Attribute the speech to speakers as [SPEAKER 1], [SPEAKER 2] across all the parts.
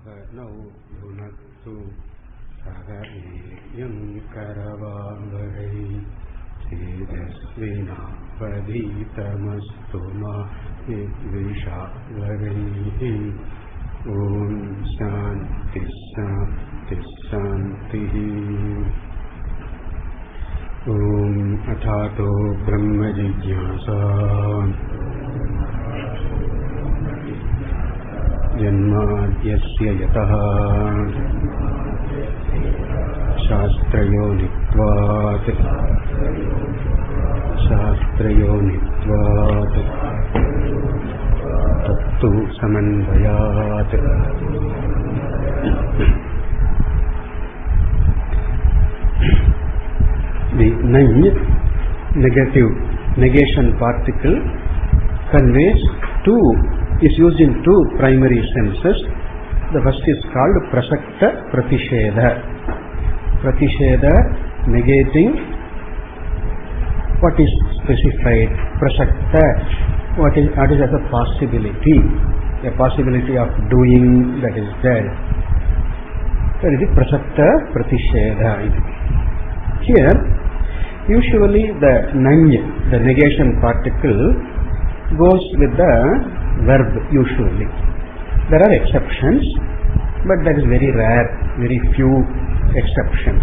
[SPEAKER 1] Sahanau Bhunaktu Sahaniyam Karavavarai Tejasvina Vaditamastu Ma Vidvishavarai. Om Shanti Shanti Shanti. Om Athato Brahma Jigyasa Janmadhyasya Yataha Shastrayonitvat Tattu Samanvayat. The negative negation particle conveys is used in two primary senses. The first is called prasakta pratisheda. Pratisheda, negating what is specified. Prasakta, what is as a possibility of doing that is there. That is the prasakta pratisheda. Here, usually the negation particle goes with the verb usually. There are exceptions, but that is very rare, very few exceptions.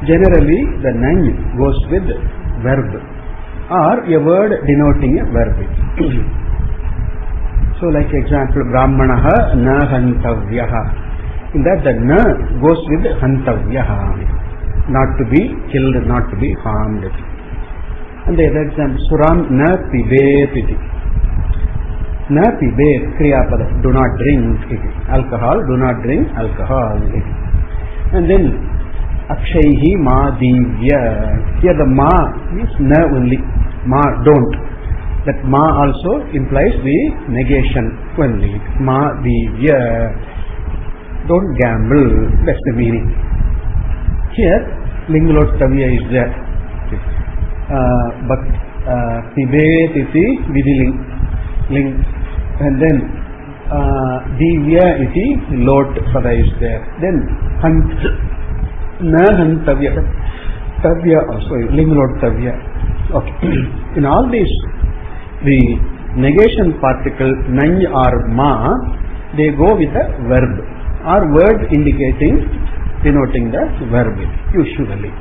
[SPEAKER 1] Generally, the goes with verb or a word denoting a verb. So, like example, Brahmanaha na hantavyaha. In that, the na goes with hantavyaha, not to be killed, not to be harmed. And the other example, Suram na pibet. Na pibet, kriyapada, do not drink alcohol, do not drink alcohol. And then akshaihi ma divya. Here the ma means na only, ma don't. That ma also implies the negation only. Ma divya, don't gamble, that's the meaning. Here linglotavya is there. But pibet iti vidiling ling, and then divya iti lot pada is there. Then na hantavya, tavya also linglotavya. Okay. In all these, the negation particle nany or ma, they go with the verb or word denoting the verb usually.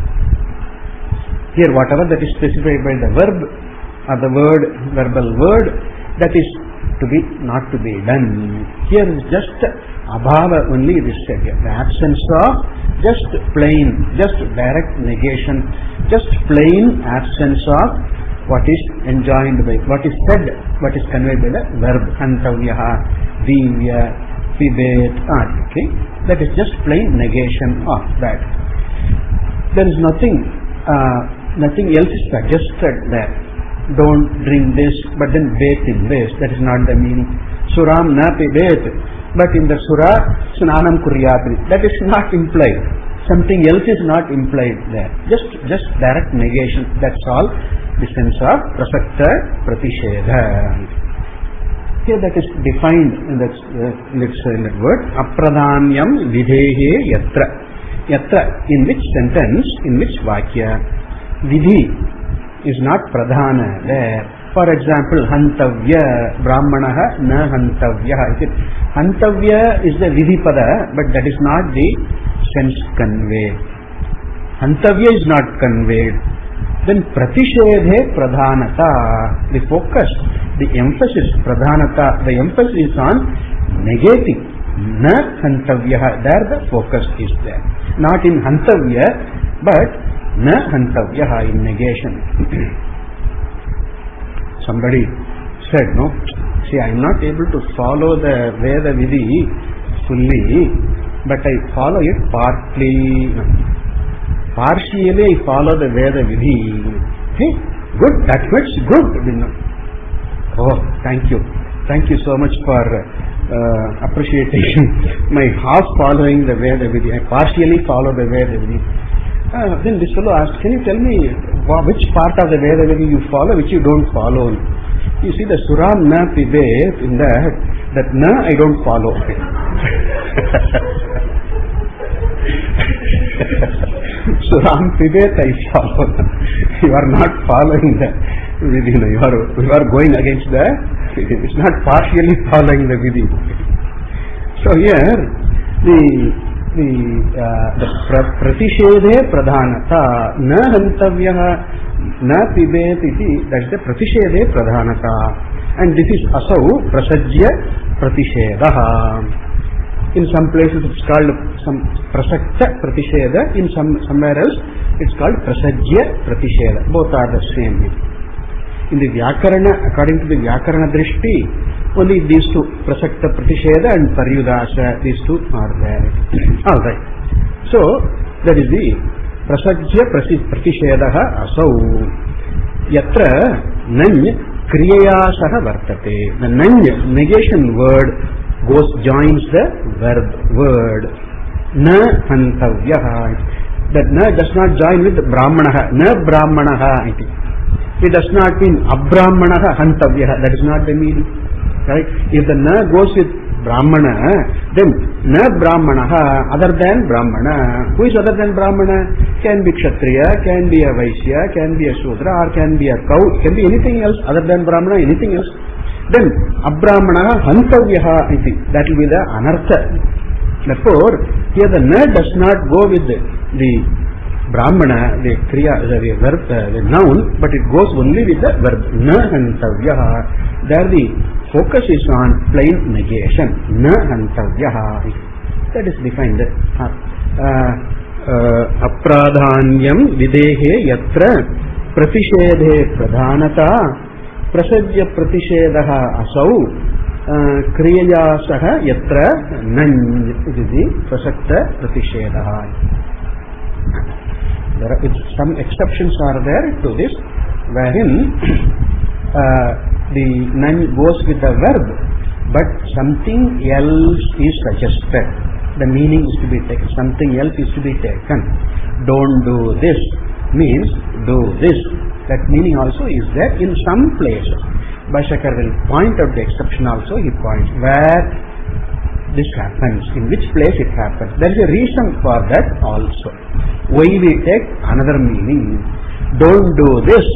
[SPEAKER 1] Here whatever that is specified by the verb or the word, verbal word, that is to be not to be done. Here is just abhava only this said. The absence of just plain, just direct negation, just plain absence of what is enjoined by, what is said, what is conveyed by the verb. Hantavyaha, divya, pibet, okay. That is just plain negation of that. There is nothing else is suggested there. Don't drink this, but then bathe in this. That is not the meaning. Suram na pibet, but in the sura, snanam kuryatri. That is not implied. Something else is not implied there. Just direct negation. That's all. The sense of prasakta pratisheda. Here that is defined in that word. Apradanyam videhe yatra. Yatra, in which sentence, in which vakya, vidhi is not pradhana there. For example, hantavya, brahmanaha na hantavya. Hantavya is the vidhi pada, but that is not the sense conveyed. Hantavya is not conveyed. Then pratishedhe pradhanata, the focus, the emphasis, pradhanata, the emphasis is on negating. Na hantavya, there the focus is there. Not in hantavya, but na hantavya in negation. Somebody said, no, see, I am not able to follow the Veda Vidhi fully, but I follow it partly. Partially I follow the Veda Vidhi. Hey, good, that much good. Oh, thank you. Thank you so much for appreciating my half following the Veda Vidhi. I partially follow the Veda Vidhi. Then this fellow asked, can you tell me which part of the Veda Vidhi you follow, which you don't follow? You see the Suram na pibet, in that na I don't follow. Suram pibet I follow. You are not following the vidhi. You are going against the vidhi. It's not partially following the vidhi. So here the pratishedhe pradhanata na hantavyaha na pibet iti, that is the pratishedhe pradhanata, and this is asau prasajya pratishedaha. In some places it's called some prasakta pratisheda, in somewhere else it's called prasajya pratisheda. Both are the same. In the Vyakarana, according to the Vyakarana drishti, only these two, prasakta pratisheda and paryudasa, these two are there. Alright. So that is the prasajya pratishedaha asau. Yatra nany kriyayasaha vartate. The nany, negation word, joins the verb word. Na hantavyaha. That na does not join with brahmanaha. Na brahmanaha iti. It does not mean abrahmanaha hantavyaha. That is not the meaning. Right? If the na goes with brahmana, then na brahmanaha, other than brahmana. Who is other than brahmana? Can be kshatriya, can be a vaishya, can be a shudra, or can be a cow, can be anything else other than brahmana, anything else. Then abrahmanaha hantavyaha iti, that will be the anartha. Therefore here the na does not go with the brahmana, the kriya, the verb, the noun, but it goes only with the verb na hantavyaha. There the focus is on plain negation. Na hantavyaha. That is defined. Apradhanyam videhe yatra pratishedhe pradhanata prasajya pratishedaha asau kriyayasaha yatra nany. It is the prasakta pratishedaha. There are some exceptions are there to this, wherein the nany goes with the verb, but something else is suggested. The meaning is to be taken. Something else is to be taken. Don't do this means do this. That meaning also is there in some places. Bhashyakar will point out the exception also. He points where this happens, in which place it happens. There is a reason for that also. Why we take another meaning. Don't do this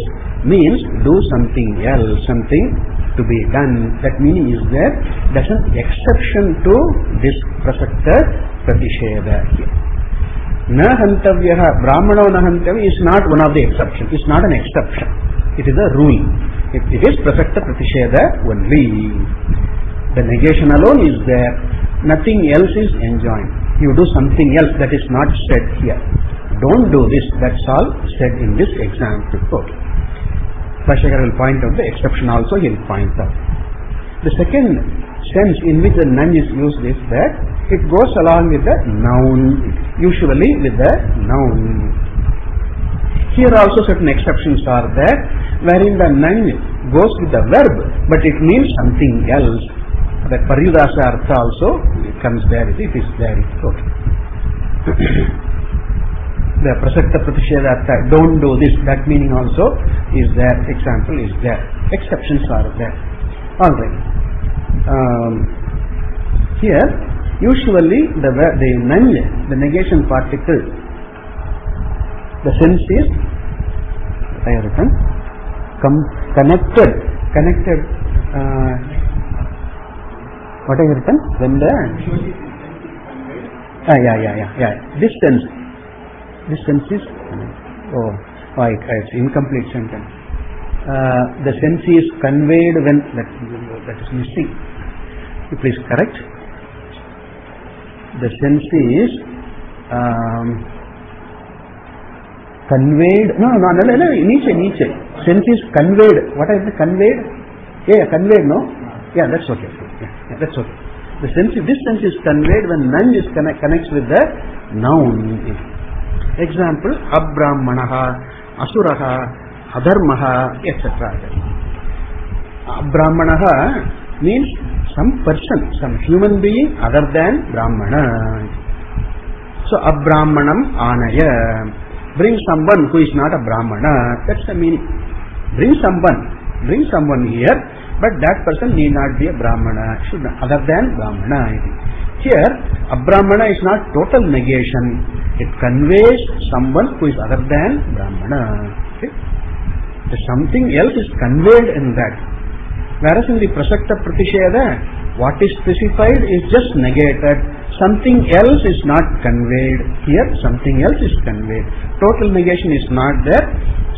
[SPEAKER 1] means do something else, something to be done. That meaning is there. That's an exception to this prasakta pratisheda here. Na hantavyaha, brahmano na hantavya is not one of the exceptions. It's not an exception. It is a rule. It is prasakta pratisheda only. The negation alone is there. Nothing else is enjoined. You do something else that is not said here. Don't do this. That's all said in this example. Okay. Bhashyakar will point out the exception also. He will point out. The second sense in which the nany is used is that it goes along with the noun, usually with the noun. Here also certain exceptions are there, wherein the nany goes with the verb, but it means something else. The paryudasa artha also comes there. It is there. Okay. The prasakta pratisheda artha, don't do this, that meaning also is there. Example is there. Exceptions are there. Alright. Here usually the nany, the negation particle, the sense is, what I have written, connected, what I have written, when the, this sense is, it's incomplete sentence. The sense is conveyed when, that is missing. You please correct. The sense is conveyed. No. Niche. Sense is conveyed. What is the conveyed? Yeah, conveyed. No. Yeah, that's okay. Yeah, that's okay. The sense, this sense is conveyed when none is connects with the noun. Example: abrahmanaha, asuraha, adharmaha, etc. Abrahmanaha means some person, some human being other than Brahmana. So abrahmanam anaya, bring someone who is not a Brahmana. That's the meaning. Bring someone here, but that person need not be a Brahmana, should not, other than Brahmana. Here, Abrahmana is not total negation. It conveys someone who is other than Brahmana. Okay? Something else is conveyed in that. Whereas in the Prasakta Pratisheda, what is specified is just negated. Something else is not conveyed. Here, something else is conveyed. Total negation is not there.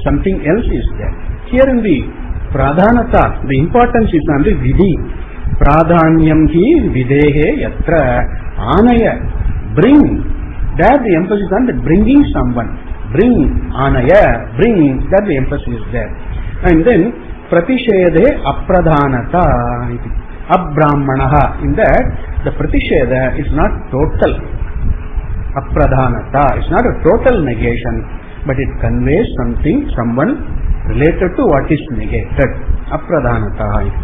[SPEAKER 1] Something else is there. Here in the Pradhanata, the importance is on the Vidhi. Pradhanyam hi videhe yatra anaya. Bring. There the emphasis on the bringing someone. Bring anaya. Bring. That the emphasis is there. And then Pratishede apradhanata. Abbrahmanaha. In that, the Pratisheda is not total. Apradhanata. It's not a total negation, but it conveys something, someone related to what is negated. Apradhanata.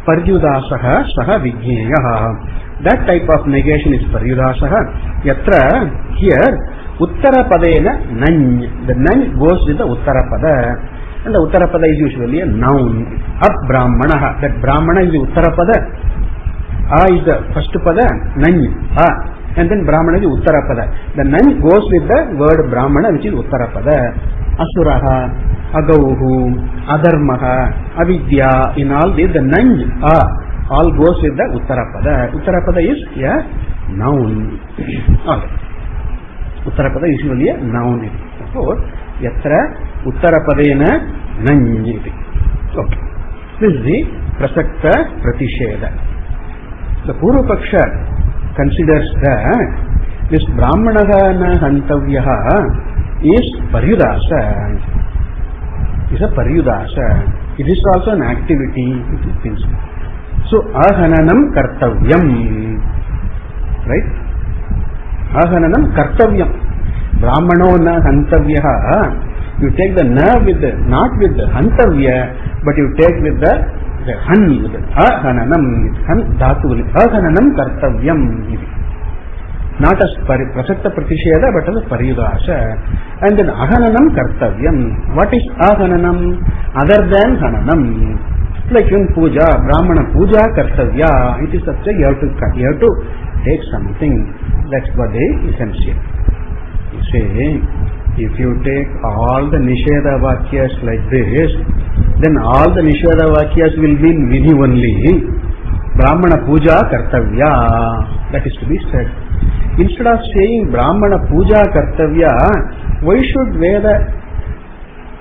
[SPEAKER 1] Paryudasaha saha vijñeyaha. That type of negation is paryudasaha. Yatra, here, uttarapadena nany. The nany goes with the uttarapada. And the uttarapada is usually a noun. Abbrahmanaha. That brahmana is the uttarapada. A is the first pada. Nany. A. And then brahmana is the uttarapada. The nany goes with the word brahmana, which is uttarapada. Asuraha, agauhu, adharmaha, avidya. In all these, the nany, a, all goes with the uttarapada. Uttarapada is a noun. Uttarapada is usually a noun. Therefore, yatra uttarapadena nanyiti. Okay. This is the Prasakta Pratisheda. The Purvapaksha considers that this Brahmanaha na hantavyaha is paryudasa. Is a paryudasa. It is also an activity. So, ahananam kartavyam. Right? Ahananam kartavyam. Brahmano na hantavyaha. You take the na with the, not with the hantavya, but you take with the han, with the ahananam, han dhatu, ahananam kartavyam. Not as prasakta pratisheda, but as paryudasa. And then ahananam kartavyam. What is ahananam? Other than hananam. Like in puja, Brahmana puja kartavya. It is such a, you have to take something. That's what the essential. You say, if you take all the Nisheda Vakyas like this, then all the Nisheda Vakyas will be in Vidhi only. Brahmana Puja Kartavya. That is to be said. Instead of saying Brahmana Puja Kartavya, why should Veda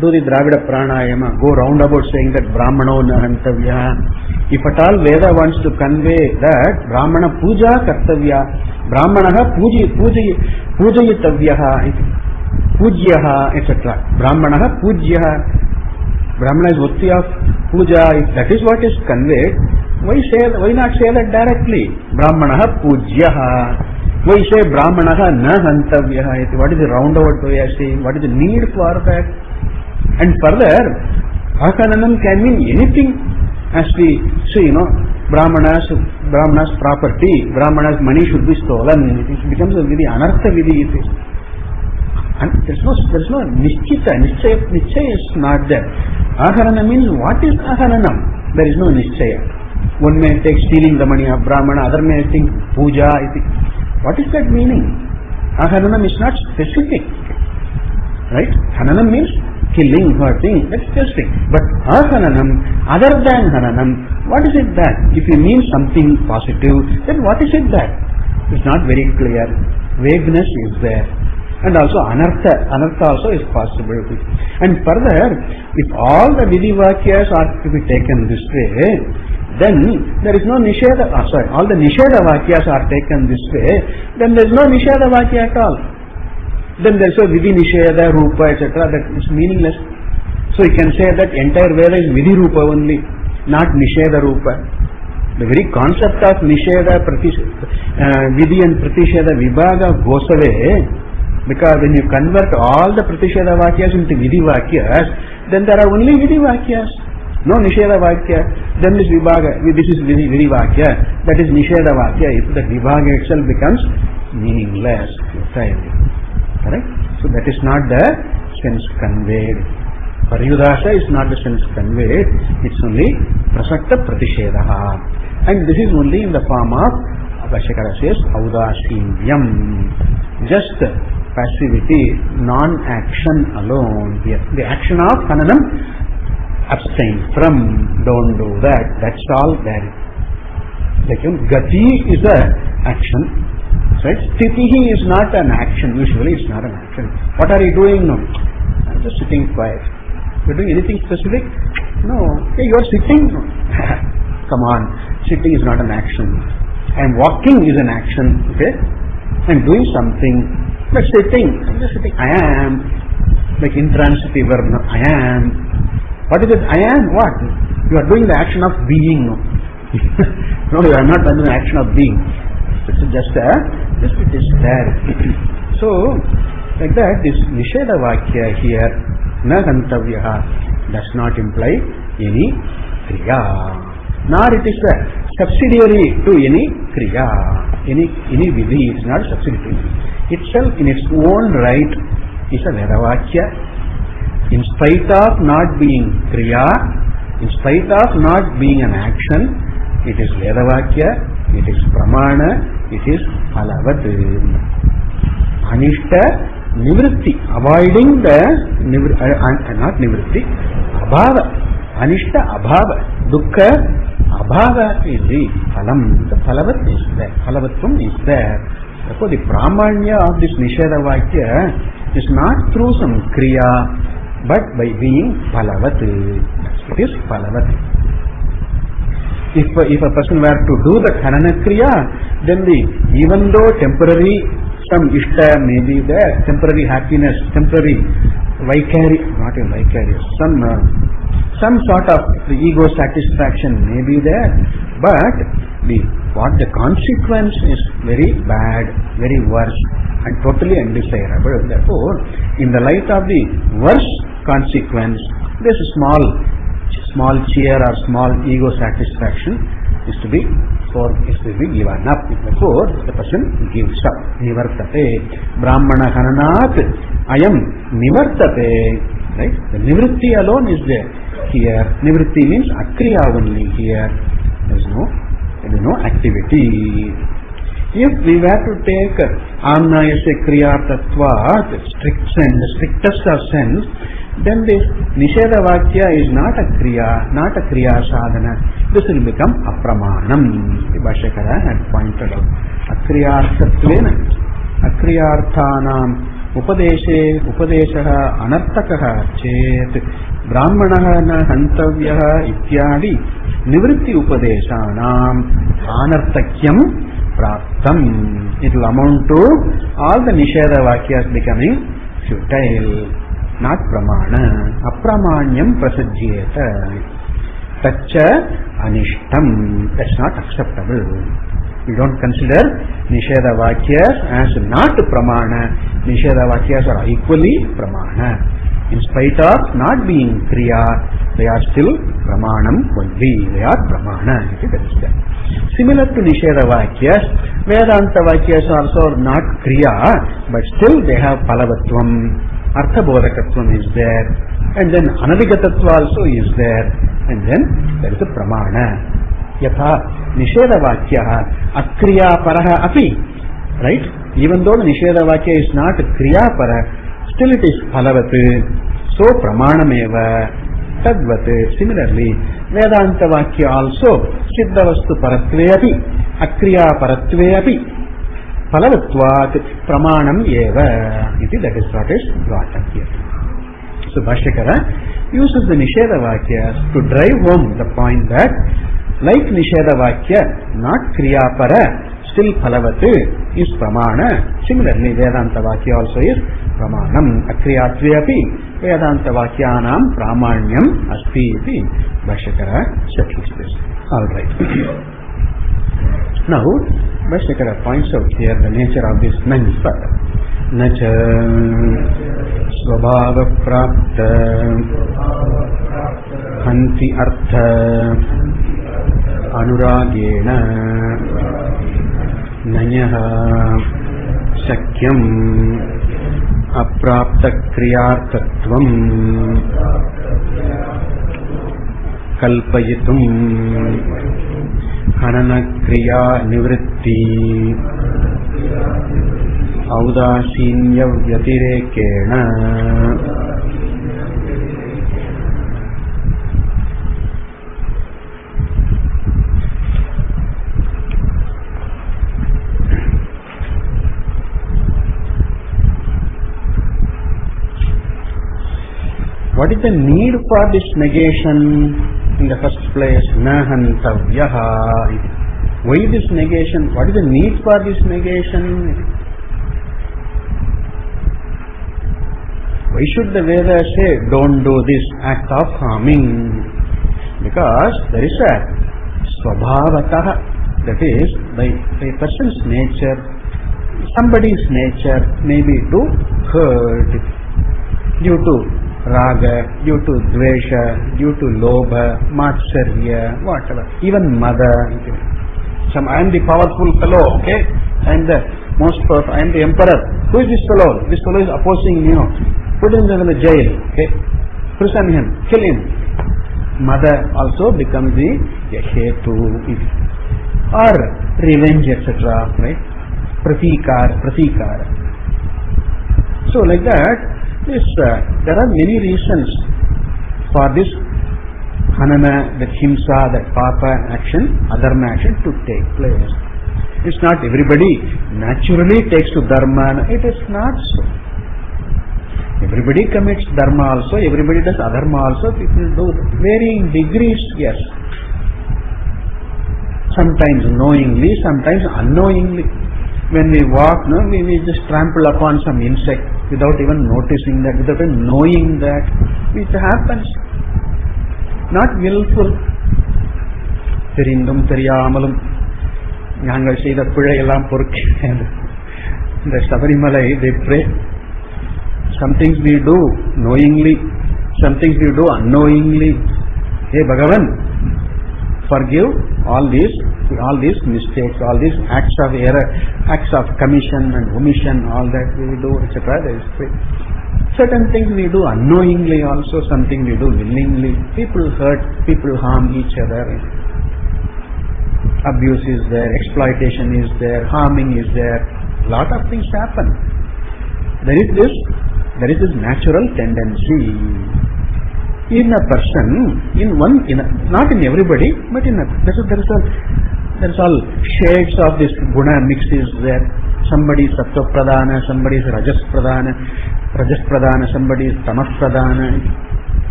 [SPEAKER 1] do the Dravida Pranayama? Go round about saying that Brahmano Nahantavya. If at all Veda wants to convey that Brahmana Puja Kartavya, Brahmanaha Pujayitavyaha, Pujyaha, etc. Brahmanaha Pujyaha. Brahmana is Vatti of Puja. If that is what is conveyed, why not say that directly? Brahmanaha Pujyaha. Why say Brahmanaha na hantavyaha? What is the roundabout way of saying? What is the need for that? And further, ahananam can mean anything. As we see, Brahmana's property, Brahmana's money should be stolen. It becomes a vidhi, anartha vidhi it is. And there is no nischita. Nischaya is not there. Aharana means, what is aharanam? There is no nischaya. One may take stealing the money of Brahmana, other may think puja. What is that meaning? Aharanam is not specific. Right? Hananam means killing, hurting. That's specific. But aharanam, other than haranam, what is it that? If you mean something positive, then what is it that? It's not very clear. Vagueness is there. And also anartha also is possible. And further, if all the Vidhi Vakyas are to be taken this way, then there is no Nisheda, all the Nisheda Vakyas are taken this way, then there is no Nisheda Vakya at all. Then there is a Vidhi Nisheda, Rupa, etc. That is meaningless. So you can say that entire Veda is Vidhi Rupa only, not Nisheda Rupa. The very concept of Nisheda, Vidhi and Pratisheda Vibhaga goes away. Because when you convert all the Pratisheda Vakyas into Vidhi Vakyas, then there are only Vidhi Vakyas. No Nisheda Vakya. Then this Vibhaga, this is Vidhi Vakya, that is Nisheda Vakya. If the Vibhaga itself becomes meaningless. Correct? So that is not the sense conveyed. Paryudasa is not the sense conveyed. It's only Prasakta Pratishedaha. And this is only in the form of Bhashyakara says audasinyam, just passivity, non-action alone. The action of Hananam, abstain from, don't do that, that's all there. Like Gati is a action, right? Sthitihi is not an action, usually it's not an action. What are you doing now? I'm just sitting quiet. You're doing anything specific? No. Okay, you're sitting? No. Come on, sitting is not an action. I'm walking is an action, okay? I'm doing something, but sitting, I'm just sitting. I am, like intransitive verb, no? I am. What is it? I am what? You are doing the action of being, no? No, you are not doing the action of being. It's just it is there. So, like that, this Nisheda Vakya here, na gantavyaha, does not imply any kriya. Nor it is a subsidiary to any kriya, any vidhi. It's not subsidiary. Itself in its own right is a Vedavakya. In spite of not being kriya, in spite of not being an action, it is Vedavakya, it is Pramana, it is Phalavat. Anishta Nivritti, avoiding the not Nivritti, Abhava. Anishta Abhava, Dukkha Abhava is the Phalam. The Phalavat is there, Phalavatvam is there. Therefore the Pramanya of this Nisheda Vakya is not through some Kriya, but by being Phalavat. It is Phalavat. If a person were to do the Khanana Kriya, then even though temporary some Ishta may be there, temporary happiness, temporary vicarious, not even vicarious, some sort of the ego satisfaction may be there, but the consequence is very bad, very worse, and totally undesirable. Therefore, in the light of the worse consequence, this small cheer or small ego satisfaction is to be given up. Therefore, the person gives up. Nivartate. Brahmana Hananat ayam nivartate. Right? The nivritti alone is there. Here, nivritti means akriya only. Here, there is no activity. If we were to take amnayasya kriya tattva, the strictest of sense, then this Nisheda Vakya is not a kriya sadhana. This will become apramanam. The Bhashyakara had pointed out. Akriyarthatvena, akriyarthanam upadeshaha anartakaha chet brahmanaha na hantavyaha ityadi nivritti upadeshanam anartakyam praptam. It will amount to all the Nisheda Vakyas becoming futile. Not pramana. Apramanyam prasajyeta. Tacha anishtam. That's not acceptable. We don't consider Nisheda Vakyas as not pramana. Nisheda Vakyas are equally pramana. In spite of not being kriya, they are still pramanam only. They are pramana. Similar to Nisheda Vakyas, Vedanta Vakyas also are not kriya, but still they have palavatvam. Arthabodhakatvam is there, and then Anadigatatva also is there, and then there is a pramana. Yatha Nisheda Vakya akriya paraha api. Right? Even though the Nisheda Vakya is not kriya para, still it is phalavat. So pramanameva tadvat. Similarly, Vedanta Vakya also siddhavastu paratve api, akriya paratve api. Phalavatvat pramanam eva. That is what is brought up here. So Bhashyakara uses the Nisheda Vakyas to drive home the point that like Nisheda Vakya, not kriya para, still phalavat is pramana. Similarly, Vedanta Vakya also is pramanam. Akriyatve api Vedanta Vakyanam pramanyam asti iti Bhashyakara settles this. Alright. Now, Bhashyakara points out here the nature of this further. Nacha svabhava prapta hanti artha anuragena nanyaha shakyam aprapta kriyartatvam kalpayitum hanana kriya nivritti audashinya vyatirekena. What is the need for this negation in the first place? Na hantavyaha. Why this negation? What is the need for this negation? Why should the Vedas say, don't do this act of harming? Because there is a svabhavataha, that is, by a person's nature, somebody's nature may be to hurt due to raga, due to dvesha, due to lobha, matsarya, whatever, even mother. I am the powerful fellow, okay? I am the most powerful, I am the emperor. Who is this fellow? This fellow is opposing me. Put him in the jail, okay? Prison him, kill him. Mother also becomes the hetu, or revenge, etc. Right? Pratikara. So like that, there are many reasons for this hanana, that himsa, that papa action, adharma action to take place. It's not everybody naturally takes to dharma. It is not so. Everybody commits dharma also, everybody does adharma also. People do varying degrees, yes. Sometimes knowingly, sometimes unknowingly. When we walk, we just trample upon some insect without even noticing that, without even knowing that. It happens. Not willful. Therindum theriyamalum Yangal say that Pudayallam Purk and the Sabarimalai, they pray. Some things we do knowingly, some things we do unknowingly. Hey Bhagavan, forgive all these mistakes, all these acts of error, acts of commission and omission, all that we do, etc. There is certain things we do unknowingly also, something we do willingly. People hurt, people harm each other. Abuse is there, exploitation is there, harming is there. Lot of things happen. There is this natural tendency in a person, not in everybody, but there is all shades of this guna mix is there. Somebody is sattva pradhana, somebody is rajas pradhana, somebody is tamas pradhana.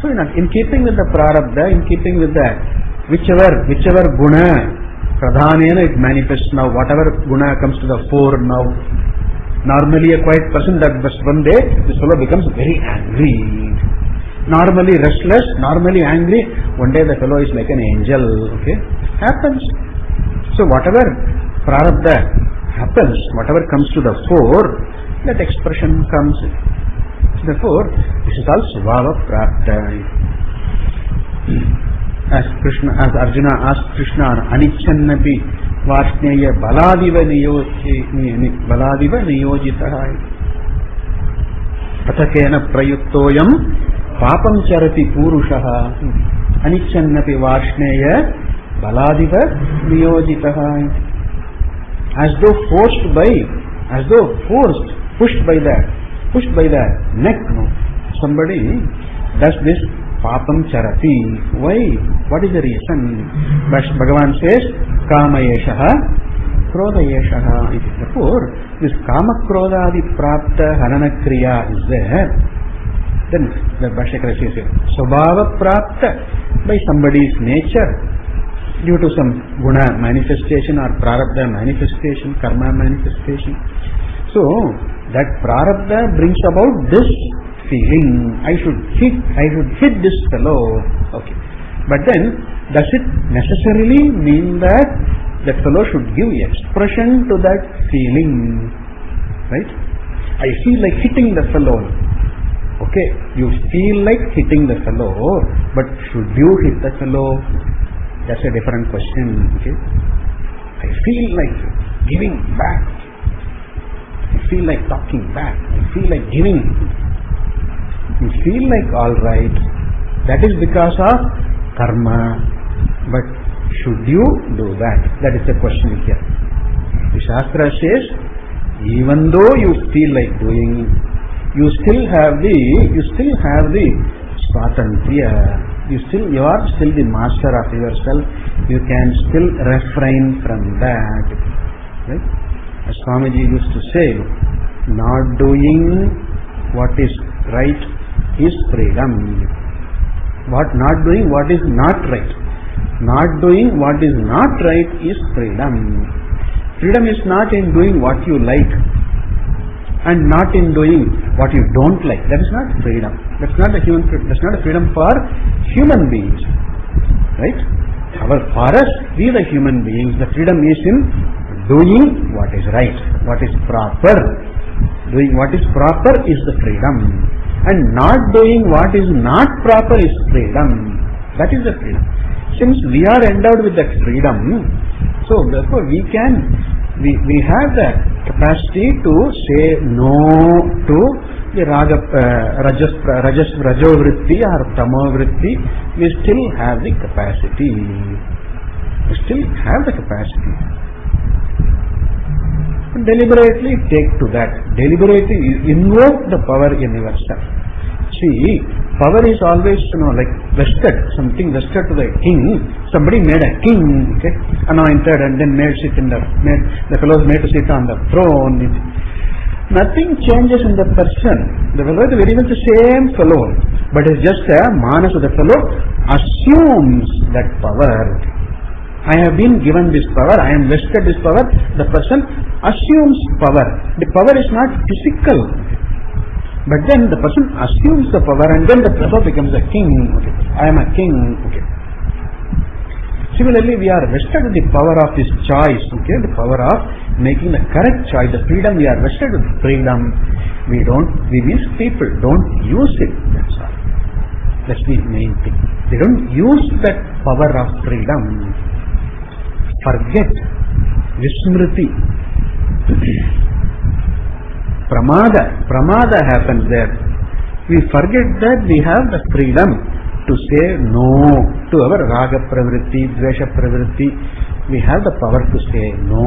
[SPEAKER 1] So in keeping with the prarabdha, in keeping with that, whichever guna pradhanena it manifests now, whatever guna comes to the fore now. Normally a quiet person, that one day this fellow becomes very angry. Normally restless, normally angry, one day the fellow is like an angel, okay? Happens. So whatever prarabdha happens, whatever comes to the fore, that expression comes. Therefore, this is all svabha prapta. As Arjuna asked Krishna, anichannapi varšneya baladiva niyojitaha patakena prayuktoyam papam charati purushaha anichannapi varšneya baladiva niyojitaha. As though pushed by the neck, somebody does this papam charati. Why? What is the reason? Bhagavan says, kama yeshaha, krodha yeshaha. Therefore, this kama krodha adi prapta hanana kriya is there. Then the Bhashyakara says, svabhava prapta, by somebody's nature, due to some guna manifestation or prarabdha manifestation, karma manifestation. So, that prarabdha brings about this feeling, I should hit this fellow. Okay. But then, does it necessarily mean that that fellow should give expression to that feeling? Right? I feel like hitting the fellow. Okay, you feel like hitting the fellow, but should you hit the fellow? That's a different question. Okay? I feel like giving back. I feel like talking back. I feel like giving. You feel like alright. That is because of karma. But should you do that? That is the question here. The Shastra says, even though you feel like doing, you still have the swatantriya. You are still the master of yourself. You can still refrain from that. Right? As Swamiji used to say, not doing what is right is freedom. Not doing what is not right. Not doing what is not right is freedom. Freedom is not in doing what you like and not in doing what you don't like. That is not freedom. That's not a freedom for human beings. Right? For us, we the human beings, the freedom is in doing what is right, what is proper. Doing what is proper is the freedom. And not doing what is not proper is freedom. That is the freedom. Since we are endowed with that freedom, so therefore we have the capacity to say no to the rajas vrajovritti or tamovritti. We still have the capacity. Deliberately take to that. Deliberately invoke the power in yourself. See, power is always, like vested, something vested to the king. Somebody made a king, okay, anointed, and then the fellow is made to sit on the throne. Nothing changes in the person. The fellow is very much the same fellow, but it's just a manas. The fellow assumes that power. I have been given this power, I am vested this power. The person assumes power. The power is not physical. But then the person assumes the power and then the fellow becomes a king. Okay. I am a king. Okay. Similarly, we are vested with the power of this choice. Okay. The power of making the correct choice. The freedom, we are vested with freedom. We means people don't use it. That's all. That's the main thing. They don't use that power of freedom. Forget. Vismriti. Pramada happens there. We forget that we have the freedom to say no to our raga pravritti, dvesha pravritti. We have the power to say no.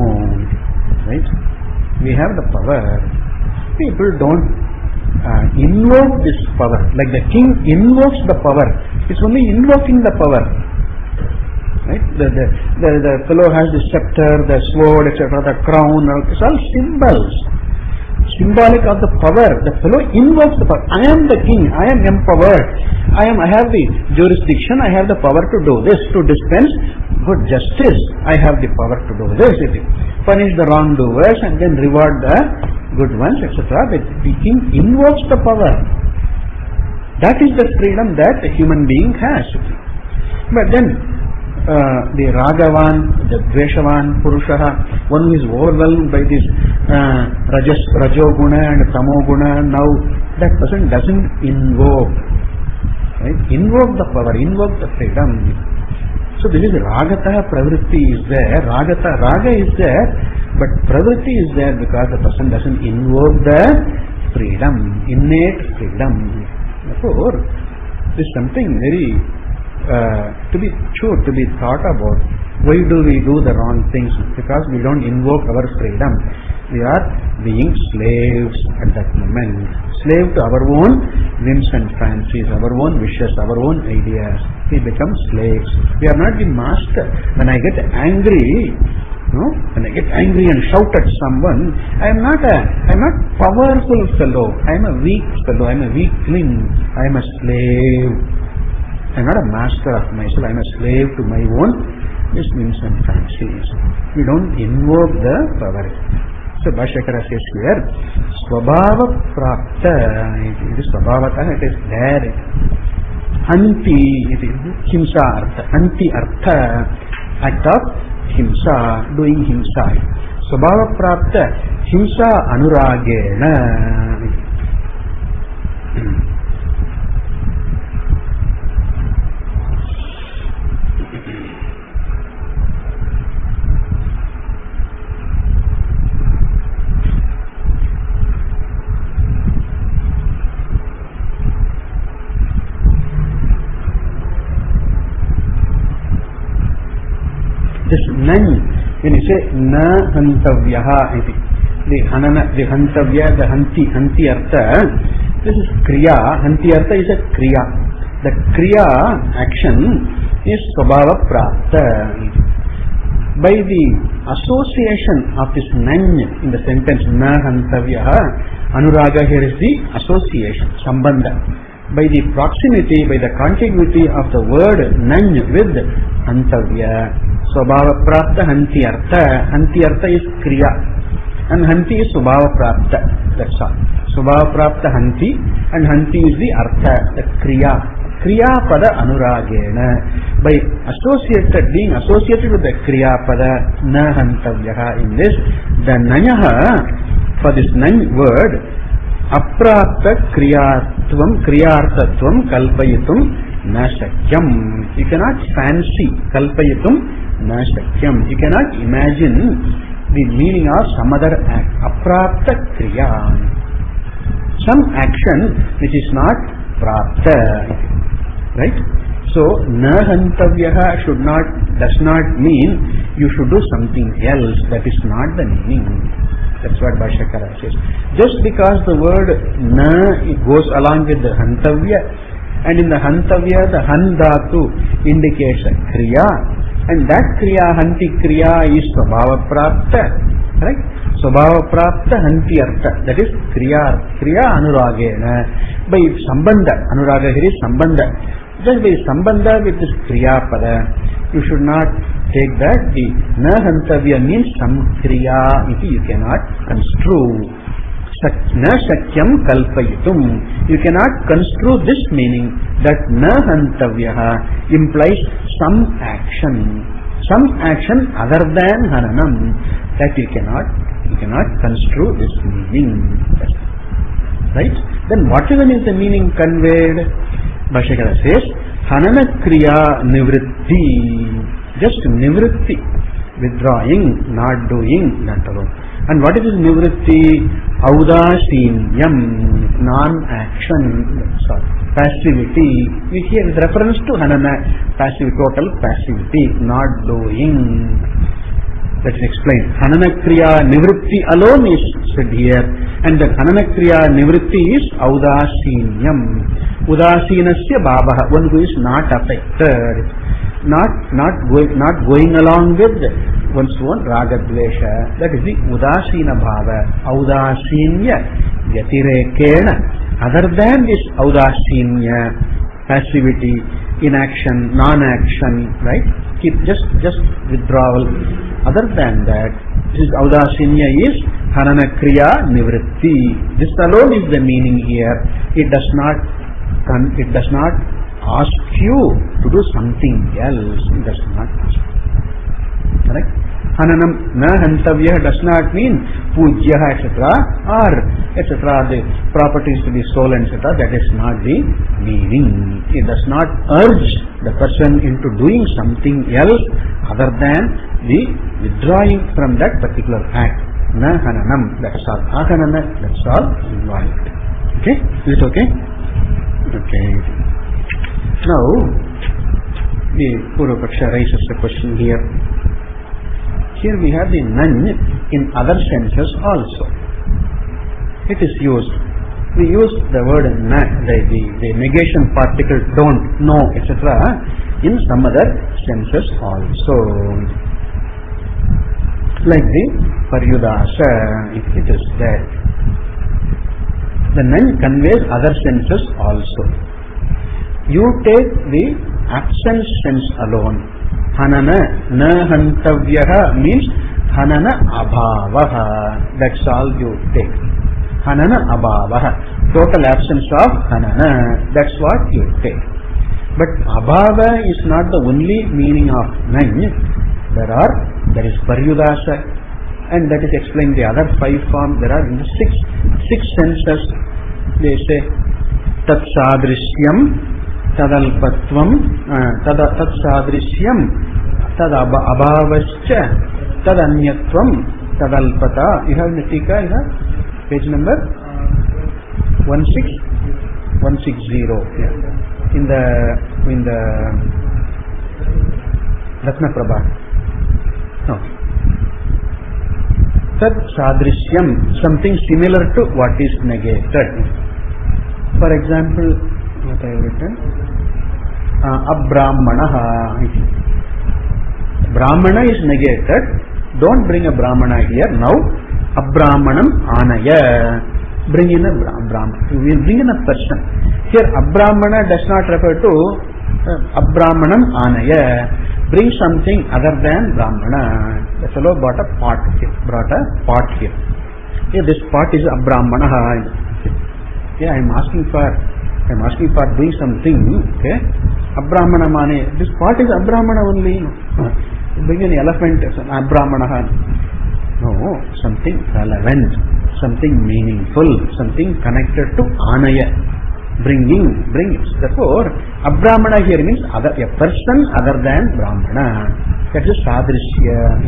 [SPEAKER 1] Right? We have the power. People don't invoke this power. Like the king invokes the power. It's only invoking the power. Right? The fellow has the scepter, the sword, etc., the crown. It's all symbols. Symbolic of the power. The fellow invokes the power. I am the king. I am empowered. I have the jurisdiction. I have the power to do this, to dispense good justice. I have the power to do this. Punish the wrongdoers and then reward the good ones, etc. The king invokes the power. That is the freedom that a human being has. But then the Ragavan, the Dveshavan, Purushaha, one who is overwhelmed by this Rajoguna and Tamoguna, now that person doesn't invoke. Right? Invoke the power, invoke the freedom. So this is Ragata, Pravritti is there. Raga is there, but Pravritti is there because the person doesn't invoke the freedom, innate freedom. Therefore, this is something very to be thought about. Why do we do the wrong things? Because we don't invoke our freedom. We are being slaves at that moment. Slave to our own whims and fancies, our own wishes, our own ideas. We become slaves. We are not the master. When I get angry, and shout at someone, I am not powerful fellow. I am a weak fellow. I am a weakling. I am a slave. I am not a master of myself. I am a slave to my own whims and fancies. We don't invoke the power. So Bhashyakara says here, Swabhava Prapta. It is Swabhavata, it is there. Anti, it is Himsa Artha. Anti Artha, act of Himsa, doing Himsa. Swabhava Prapta, Himsa Anuragena. say na hantavyaha iti. The hanana, the hantavya, the hanti artha. This is kriya. Hanti artha is a kriya. The kriya action is svabhava prapta. By the association of this nan in the sentence na hantavyaha, anuraga here is the association, sambandha. By the proximity, by the contiguity of the word nan with hantavya, svabhava prapta hanti artha. Hanti artha is kriya and hanti is svabhava prapta. That's all. Svabhava prapta hanti and hanti is the artha, the kriya. Kriya pada anuragena. By being associated with the kriya pada na hantavyaha in this, the nanyaha, for this nan word, aprapta kriyartatvam kalpayitum na shakyam. You cannot fancy kalpayitum na shakyam. You cannot imagine the meaning of some other act. Aprapta kriya. Some action which is not prapta. Right? So, na hantavyaha does not mean you should do something else. That is not the meaning. That's what Bhashyakara says. Just because the word na it goes along with the hantavya, and in the hantavya the han dhatu indicates a kriya, and that kriya, hanti kriya, is svabhava prapta. Right? Svabhava prapta hanti artha. That is kriya anuragena. By sambandha, anuraga here is sambandha. Just by sambandha with this kriya pada, you should not take that the na hantavya means some kriya, you cannot construe. Na shakyam kalpayitum. You cannot construe this meaning that na hantavyaha implies some action other than hananam. That you cannot construe this meaning. Right? Then what even is the meaning conveyed? Bhashyakara says, hanana kriya nivritti. Just nivritti, withdrawing, not doing, not alone. And what is this nivritti? Audasinyam, non-action, passivity. We hear with reference to hanana, passive, total passivity, not doing. Let's explain. Hanana kriya nivritti alone is said here, and that hanana kriya nivritti is audasinyam. Udasinasya bhavaha, one who is not affected, not going along with one's own raga dvesha. That is the udasina bhava. Audasinya yatirekena. Other than this audasinya, passivity, inaction, non-action, right? Keep just withdrawal. Other than that, this audasinya is hanana kriya nivritti. This alone is the meaning here. It does not ask you to do something else. It does not ask. Correct? Hananam na hantavya does not mean pujya etc. or etc. the properties to the soul etc. That is not the meaning. It does not urge the person into doing something else other than the withdrawing from that particular act. Na hananam, that's all. Ahanana, that's all involved. Okay? Is it okay? Okay. Now, the Purvapaksha raises a question here. Here we have the nan in other senses also. It is used. We use the word na, the negation particle don't, no, etc. in some other senses also. Like the paryudasa, it is there. The nan conveys other senses also. You take the absence sense alone. Hanana na hantavyaha means hanana abhavaha. That's all you take. Hanana abhavaha. Total absence of hanana. That's what you take. But abhava is not the only meaning of nan. There is paryudasa, and that is explained the other 5 forms. There are in the six senses. They say tat sadrishyam, tadalpatvam, tat sadrishyam, tad abhavascha, tad anyatvam, tadalpata. You have in the tika, you have page number 160. Yeah. In the Ratna Prabha. No. Tad sadrishyam, something similar to what is negated. For example, what I have written, abrahmanaha. Brahmana is negated. Don't bring a brahmana here. Now, abrahmanam anaya. Bring in a brahmana. We will bring in a person. Here, abrahmana does not refer to abrahmanam anaya. Bring something other than brahmana. The fellow brought a pot here. Here, this pot is abrahmanaha. Yeah, I am asking for doing something. Okay, abrahmana mane. This pot is abrahmana only. Bring an elephant, abrahmanaha. No, something relevant, something meaningful, something connected to anaya. Bring it. Therefore, abrahmana here means a person other than brahmana. That is sadrishya.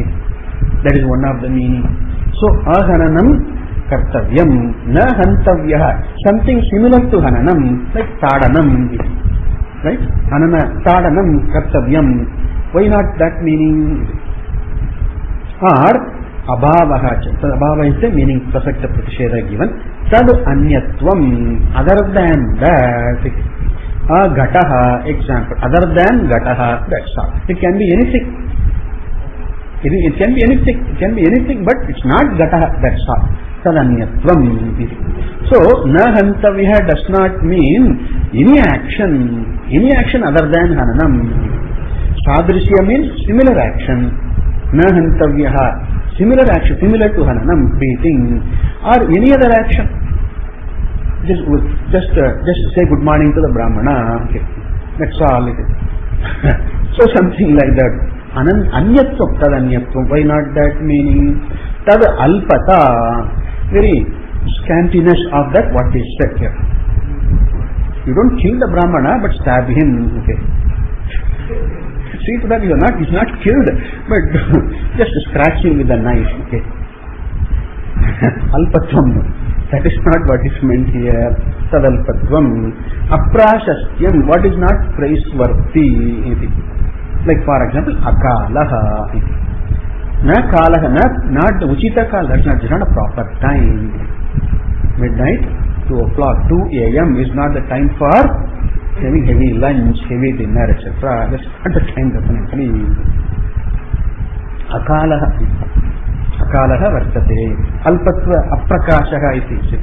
[SPEAKER 1] That is one of the meaning. So, ahananam kartavyam, na hantavyaha. Something similar to hananam, like tadanam. Right? Tadanam kartavyam. Why not that meaning? Or abhavaha. So abhava is the meaning prasakta pratisheda given. Tad anyatvam, other than that. Gataha, example, other than gataha, that's all. It can be anything. It can be anything, but it's not gataha, that's all. Tad anyatvam. So, na hantavya does not mean any action other than hananam. Sadrishya means similar action. Na hantavyaha, similar action, similar to hananam, beating, or any other action. Just say good morning to the brahmana. Okay. That's all it is. So something like that. Anyatvam, tad anyatvam. Why not that meaning? Tad alpata, very scantiness of that what is said here. You don't kill the brahmana, but stab him. Okay. See to that he's not killed, but just scratching with a knife. Okay. Alpatvam. That is not what is meant here. Tadalpatvam. Aprashastyam. What is not praiseworthy. Like for example, akalaha. Na kalaha. Not the uchita kala. That's not a proper time. Midnight, 2 o'clock, 2 a.m. is not the time for having heavy lunch, heavy dinner, etc. That's not the time definitely. Akalaha vartate. Alpatva aprakashaha iti.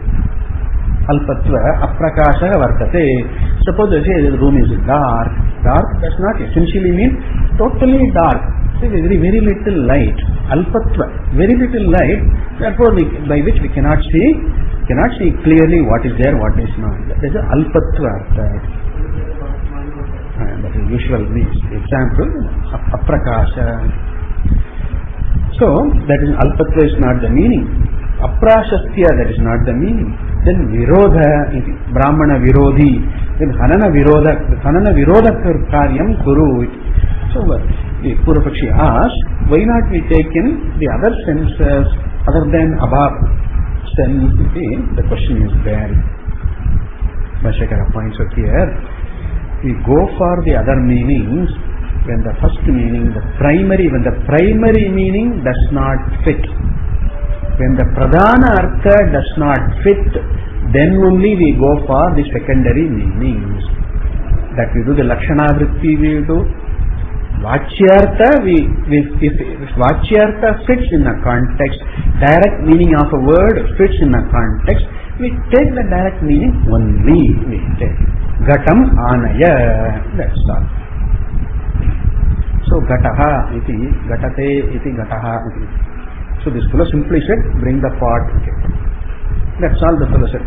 [SPEAKER 1] Alpatva aprakashaha vartate. Suppose the room is dark. Dark does not essentially mean totally dark. See, very little light. Alpatva, very little light. Therefore, by which we cannot see clearly what is there, what is not. That is alpatva. That is usual example, aprakasha. So, that is alpatva is not the meaning. Aprashastya, that is not the meaning. Then virodha, brahmana virodhi. Then hanana virodha karyam kuru. So, the Purvapakshi asks, why not we take in the other senses other than above sense? The question is there. Bhashyakara points out here. We go for the other meanings when the first meaning, when the primary meaning does not fit. When the pradhana artha does not fit, then only we go for the secondary meanings. That we do the lakshana vritti, we do. Vachyartha, if Vachyartha fits in a context, direct meaning of a word fits in a context, we take the direct meaning only. We take Gatam anaya. That's all. So Gataha iti, Gatate iti, Gataha iti. So this fellow simply said, bring the pot. Okay. That's all the fellow said.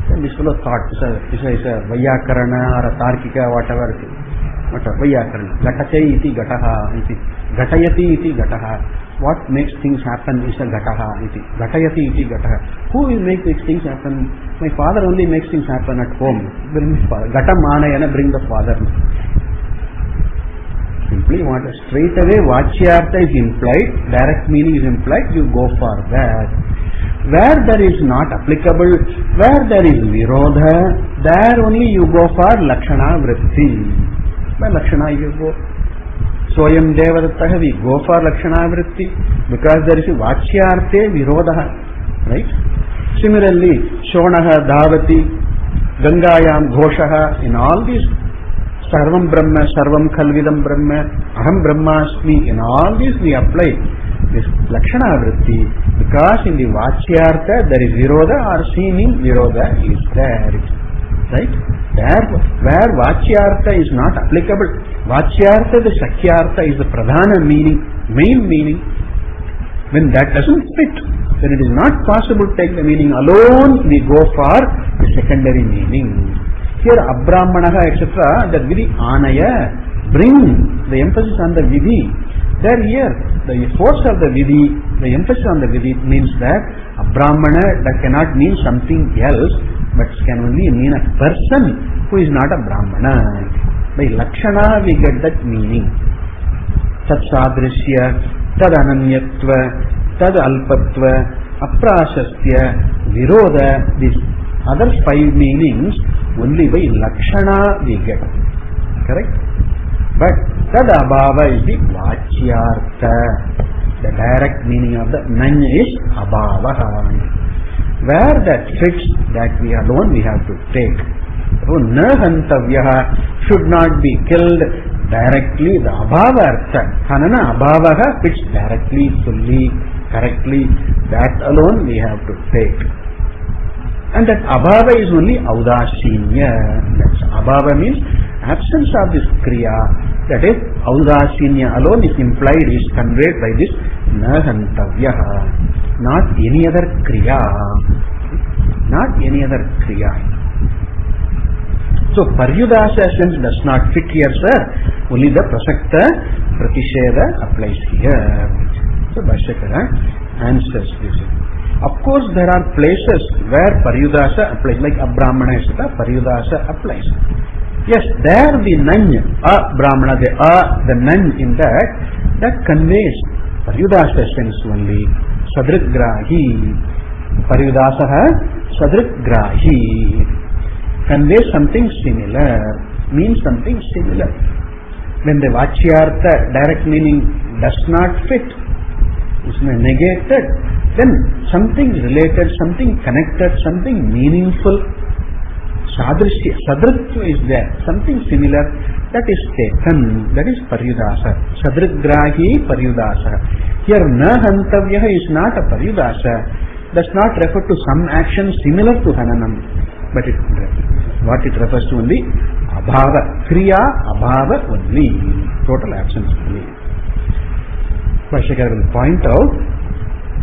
[SPEAKER 1] Then this fellow thought, this is a Vyakarana or a Tarkika, whatever. Vyakarana. Gatate iti, Gataha iti. Gatayati iti, Gataha. What makes things happen is a Gataha iti. Gatayati iti, Gataha. Who will make these things happen? My father only makes things happen at home. Bring his father. Gatam anayana, bring the father. Simply want to straight away Vachyartha is implied, direct meaning is implied, you go for that. Where there is not applicable, where there is virodha, there only you go for Lakshana Vritti. By Lakshana you go. Soyam Devadattaha, we go for Lakshana Vritti because there is a Vachyarte Virodaha. Right? Similarly, Shonaha, Dhavati, Gangayam, Ghoshaha, in all these Sarvam Brahma, Sarvam Khalvidam Brahma, Aham Brahmasmi, in all these we apply this Lakshana Vritti because in the Vachyartha there is Viroda or seeming Viroda is there. Right? Where Vachyartha is not applicable, Vachyartha, the Shakyartha is the Pradhana meaning, main meaning. When that doesn't fit, then it is not possible to take the meaning alone, we go for the secondary meaning. Here Abrahmanaha etc. that Vidhi Anaya, bring the emphasis on the Vidhi. There here, the force of the Vidhi, the emphasis on the Vidhi means that Abrahmana that cannot mean something else, but can only mean a person who is not a Brahmana. By Lakshana we get that meaning. Tat Sadrishya, Tad Ananyatva, Tad Alpatva, Aprasastya, Viroda, these other 5 meanings only by Lakshana we get. Correct? But Tad Abhava is the Vachyartha. The direct meaning of the Nan is Abhava. Where that fits, that we alone we have to take. So Na Hantavyaha should not be killed directly. The Abhava Artha, Hanana Abhavaha fits directly, fully, correctly. That alone we have to take. And that Abhava is only Audasinya. That's Abhava means absence of this Kriya. That is Audasinya alone is implied, is conveyed by this Na Hantavyaha. Not any other Kriya. Not any other Kriya. So Paryudasa sense does not fit here, sir. Only the Prasakta Pratisheda applies here. So Bhashyakara answers this. Of course there are places where Paryudasa applies, like Abrahmana etc. Paryudasa applies. Yes, there the Nan, Brahmana, the Nan in that conveys Paryudasa sense only. Sadrigrahi, Paryudasaha, Sadrigrahi, conveys something similar, means something similar. When the Vachyartha direct meaning does not fit, is negated, then something related, something connected, something meaningful, Sadrishya, Sadritva is there, something similar, that is taken, that is Paryudasa. Sadrigrahi Paryudasa. Here Na Hantavyaha is not a Paryudasa, does not refer to some action similar to Hananam, but what it refers to only Abhava, Kriya Abhava only, total absence only. Bhashyakara will point out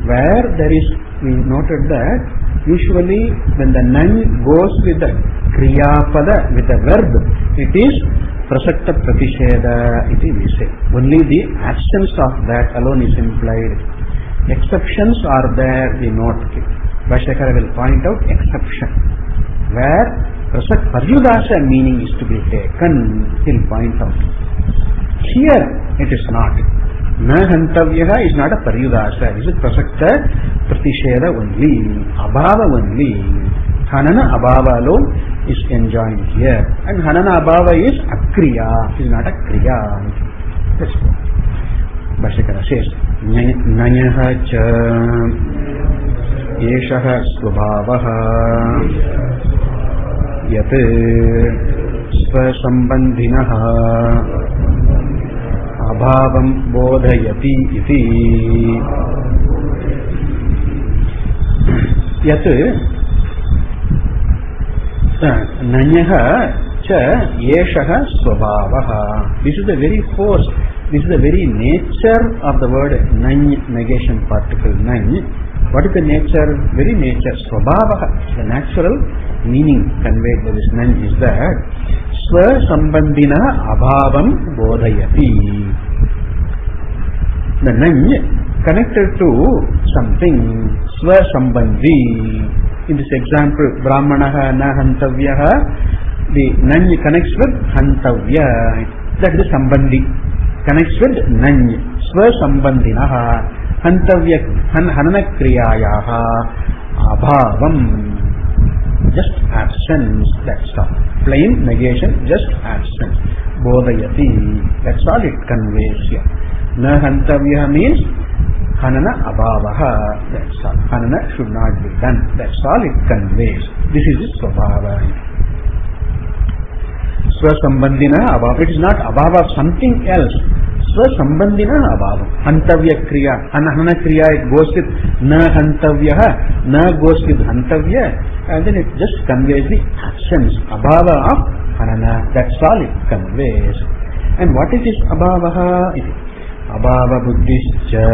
[SPEAKER 1] where there is, we noted that usually when the Nan goes with the Kriya Pada, with the verb, it is Prasakta Pratisheda, iti we say. Only the absence of that alone is implied. Exceptions are there, we note. Bhashyakara will point out exception. Where Paryudasa meaning is to be taken, he will point out. Here it is not. Na Hantavyaha is not a Paryudasa, it is a Prasakta Pratisheda only, Abhava only. Hanana Abhava alone is enjoined here. And Hanana Abhava is Akriya, is not a Kriya. Let's go. Bhashyakara says, Nanyaha cha Yeshaha Svabhavaha Yat Svasambandhinaha Abhavam Bodhayati iti Yat Nanyaha cha Yeshaha Svabhavaha. This is the very force, this is the very nature of the word Nany, negation particle Nany. What is the nature? Very nature, Svabhavaha, the natural meaning conveyed by this Nany is that Swa Sambandhina Abhavam Bodhayati. The Nany connected to something, Swa Sambandhi. In this example, Brahmanaha na Hantavyaha, the Nany connects with Hantavya, that is Sambandhi, connects with Nany, Swa Sambandhinaha, Hantavya, Hanana Kriyayaha, Abhavam, just absence, that's all. plain negation, just absence. Bodhayati, that's all it conveys here. Na hantavya means hanana abhavaha, that's all. Hanana should not be done, that's all it conveys. This is its svabhava. Swasambandhina abhava, it is not abhava of something else. Swasambandhina abhava. Hantavya kriya, hanana kriya, it goes with na hantavya, na goes with hantavya, and then it just conveys the absence, abhava of hanana, that's all it conveys. And what is this abhavaha? Abhava buddhischa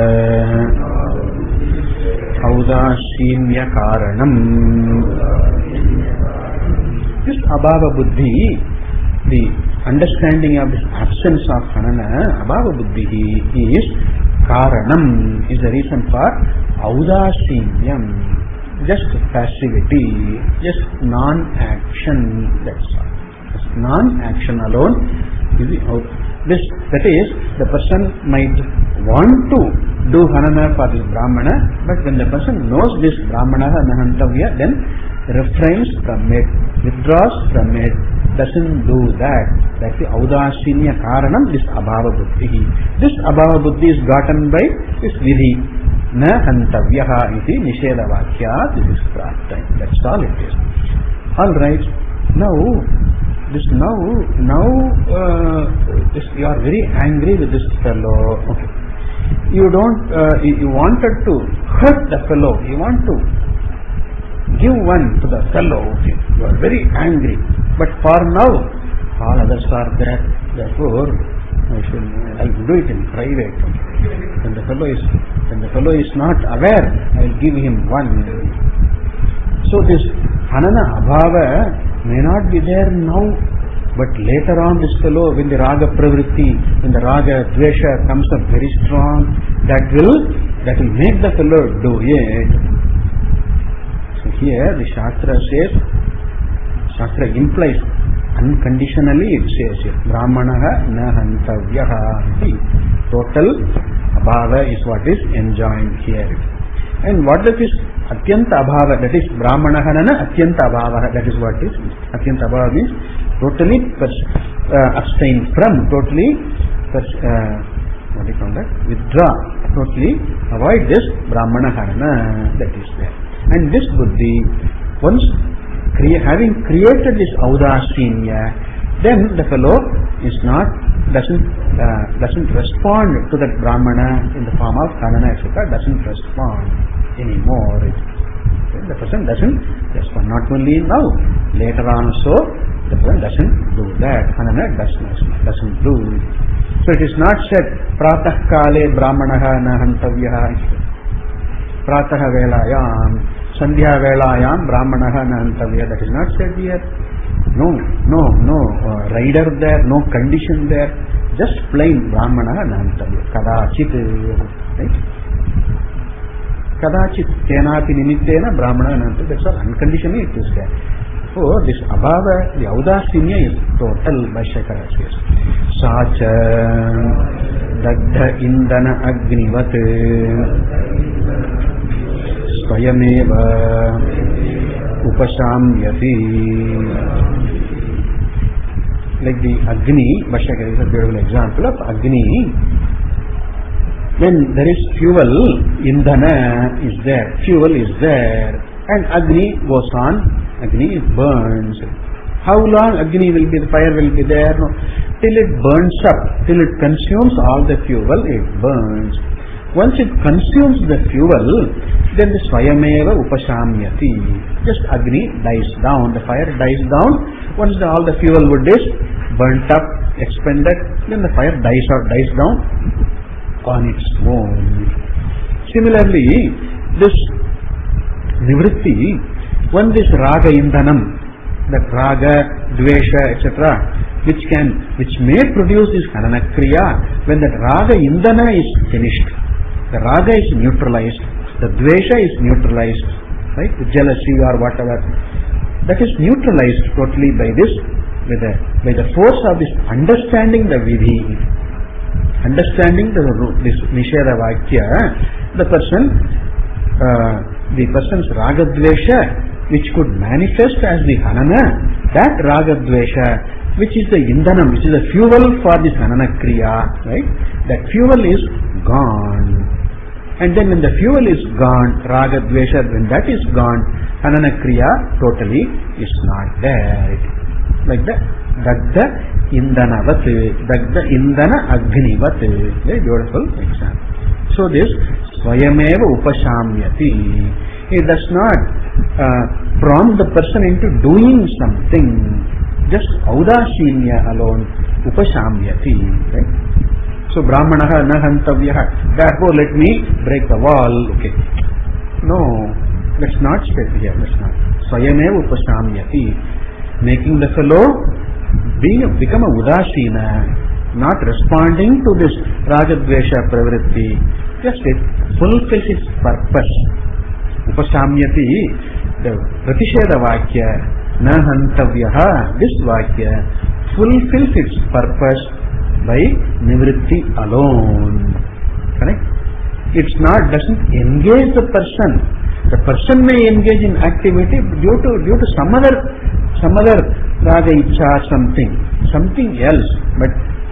[SPEAKER 1] audashimya karanam. This abhava buddhi, the understanding of this absence of hanana, abhava buddhi is karanam, is the reason for audashimyam, just passivity, just non-action, that's all. Just non-action alone is the that is, the person might want to do hanana for this brahmana, but when the person knows this brahmana nahantavya, then refrains from it, withdraws from it, doesn't do that. That's the audashinya karanam, this abhava buddhi. This abhava buddhi is gotten by this vidhi. Na hantavyaha iti nisheda vakya, this is prartha. That's all it is. Alright, now this you are very angry with this fellow. Okay. You wanted to hurt the fellow. You want to give one to the fellow. Okay. You are very angry. But for now, all others are there. Therefore, I'll do it in private. When the fellow is not aware, I'll give him one. So this hanana abhava may not be there now, but later on this fellow, when the raga pravritti, when the raga dvesha comes up very strong, that will make the fellow do it. So here the Shastra says, Shastra implies unconditionally, it says here, Brahmanaha na hantavyaha. Total abhava is what is enjoined here. And what does this atyanta abhava, that is brahmanaha na atyanta abhava, that is what is atyanta abhava means totally abstain from, totally what do you call that, withdraw, totally avoid this brahmanaha na, that is there. And this buddhi, once having created this audashinya, then the fellow is not doesn't respond to that brahmana in the form of hanana etc., doesn't respond anymore. The person doesn't respond. Not only now, later on also the person doesn't do that. Hanana doesn't do. So it is not said pratah kale brahmanaha na hantavyaha, pratah velayam, sandhya velayam brahmanaha na hantavya. That is not said here. No rider there, no condition there, just plain brahmanaha na hantavya. Kadachit, right? Kadachit tenapi nimittena brahmanaha na hantavya. That's all, unconditionally it is there. So this abhava, the audashinya is total by Shakara says. Sacha dagdha indana agnivat swayameva upashamyati. Like the Agni, Bhashyakara is a beautiful example of Agni. When there is fuel, Indhana is there, fuel is there, and Agni goes on, Agni burns. How long Agni will be, the fire will be there? No. Till it burns up, till it consumes all the fuel, it burns. Once it consumes the fuel, then the Swayameva upashamyati. Just Agni dies down, the fire dies down. Once all the fuel wood is burnt up, expended, then the fire dies down on its own. Similarly, this nivritti, when this raga indhanam, that raga, dvesha, etc., which may produce this hanana kriya, when that raga indhana is finished, the raga is neutralized, the dvesha is neutralized, right? The jealousy or whatever, that is neutralized totally by this, by the force of this understanding the vidhi, understanding this nisheda vakya, the person's raga dvesha, which could manifest as the hanana, that ragadvesha, which is the indhanam, which is the fuel for this hanana kriya, right? That fuel is gone. And then when the fuel is gone, ragadvesha, when that is gone, hanana kriya totally is not there. Like that. Dagda indhanavat, dagda indhana agnivat. Very beautiful example. So this swayameva upashamyati. It does not prompt the person into doing something. Just audashinya alone, upashamyati. Right? So brahmanaha na hantavyaha. Therefore let me break the wall. Okay. No, let's not stay here. Let's not. Swayameva upashamyati. Making the fellow become a udashina, not responding to this ragadvesha pravritti. Just it fulfills its purpose. Upashamyati, the pratisheda vakya, na hantavyaha, this vakya fulfills its purpose by nivritti alone. Correct? It's not, doesn't engage the person. The person may engage in activity due to some other raga icha, something else. But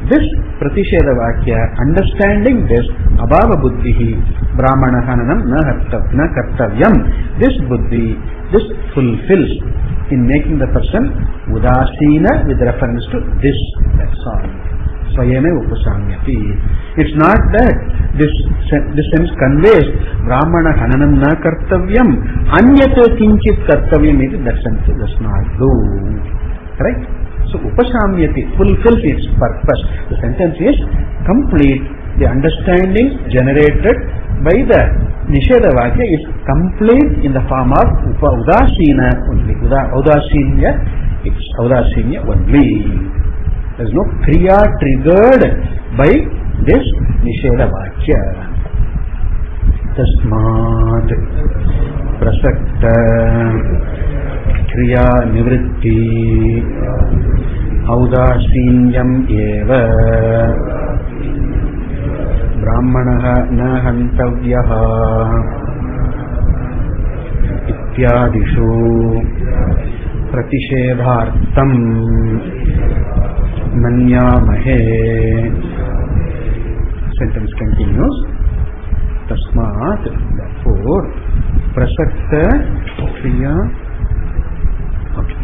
[SPEAKER 1] this pratisheda vakya, understanding this, abhava buddhihi, brahmana hananam na kartavyam, this buddhi, this fulfills in making the person udasina with reference to this. That's all. Swayame upasamyati. It's not that this sense conveys brahmana hananam na kartavyam, anyata kinchit kartavyam, that sense does not do. Right? So upasamyati fulfills its purpose. The sentence is complete. The understanding generated by the nisheda vakya is complete in the form of udasina only. Udashinya, it's udashinya only. There is no kriya triggered by this nisheda vakya. Tasmat prasakta kriya nivritti audashinyam eva brahmanaha na hantavyaha ityadishu pratishedhartam manyamahe. Sentence continues. Tasmat, therefore, prasakta kriya. Okay.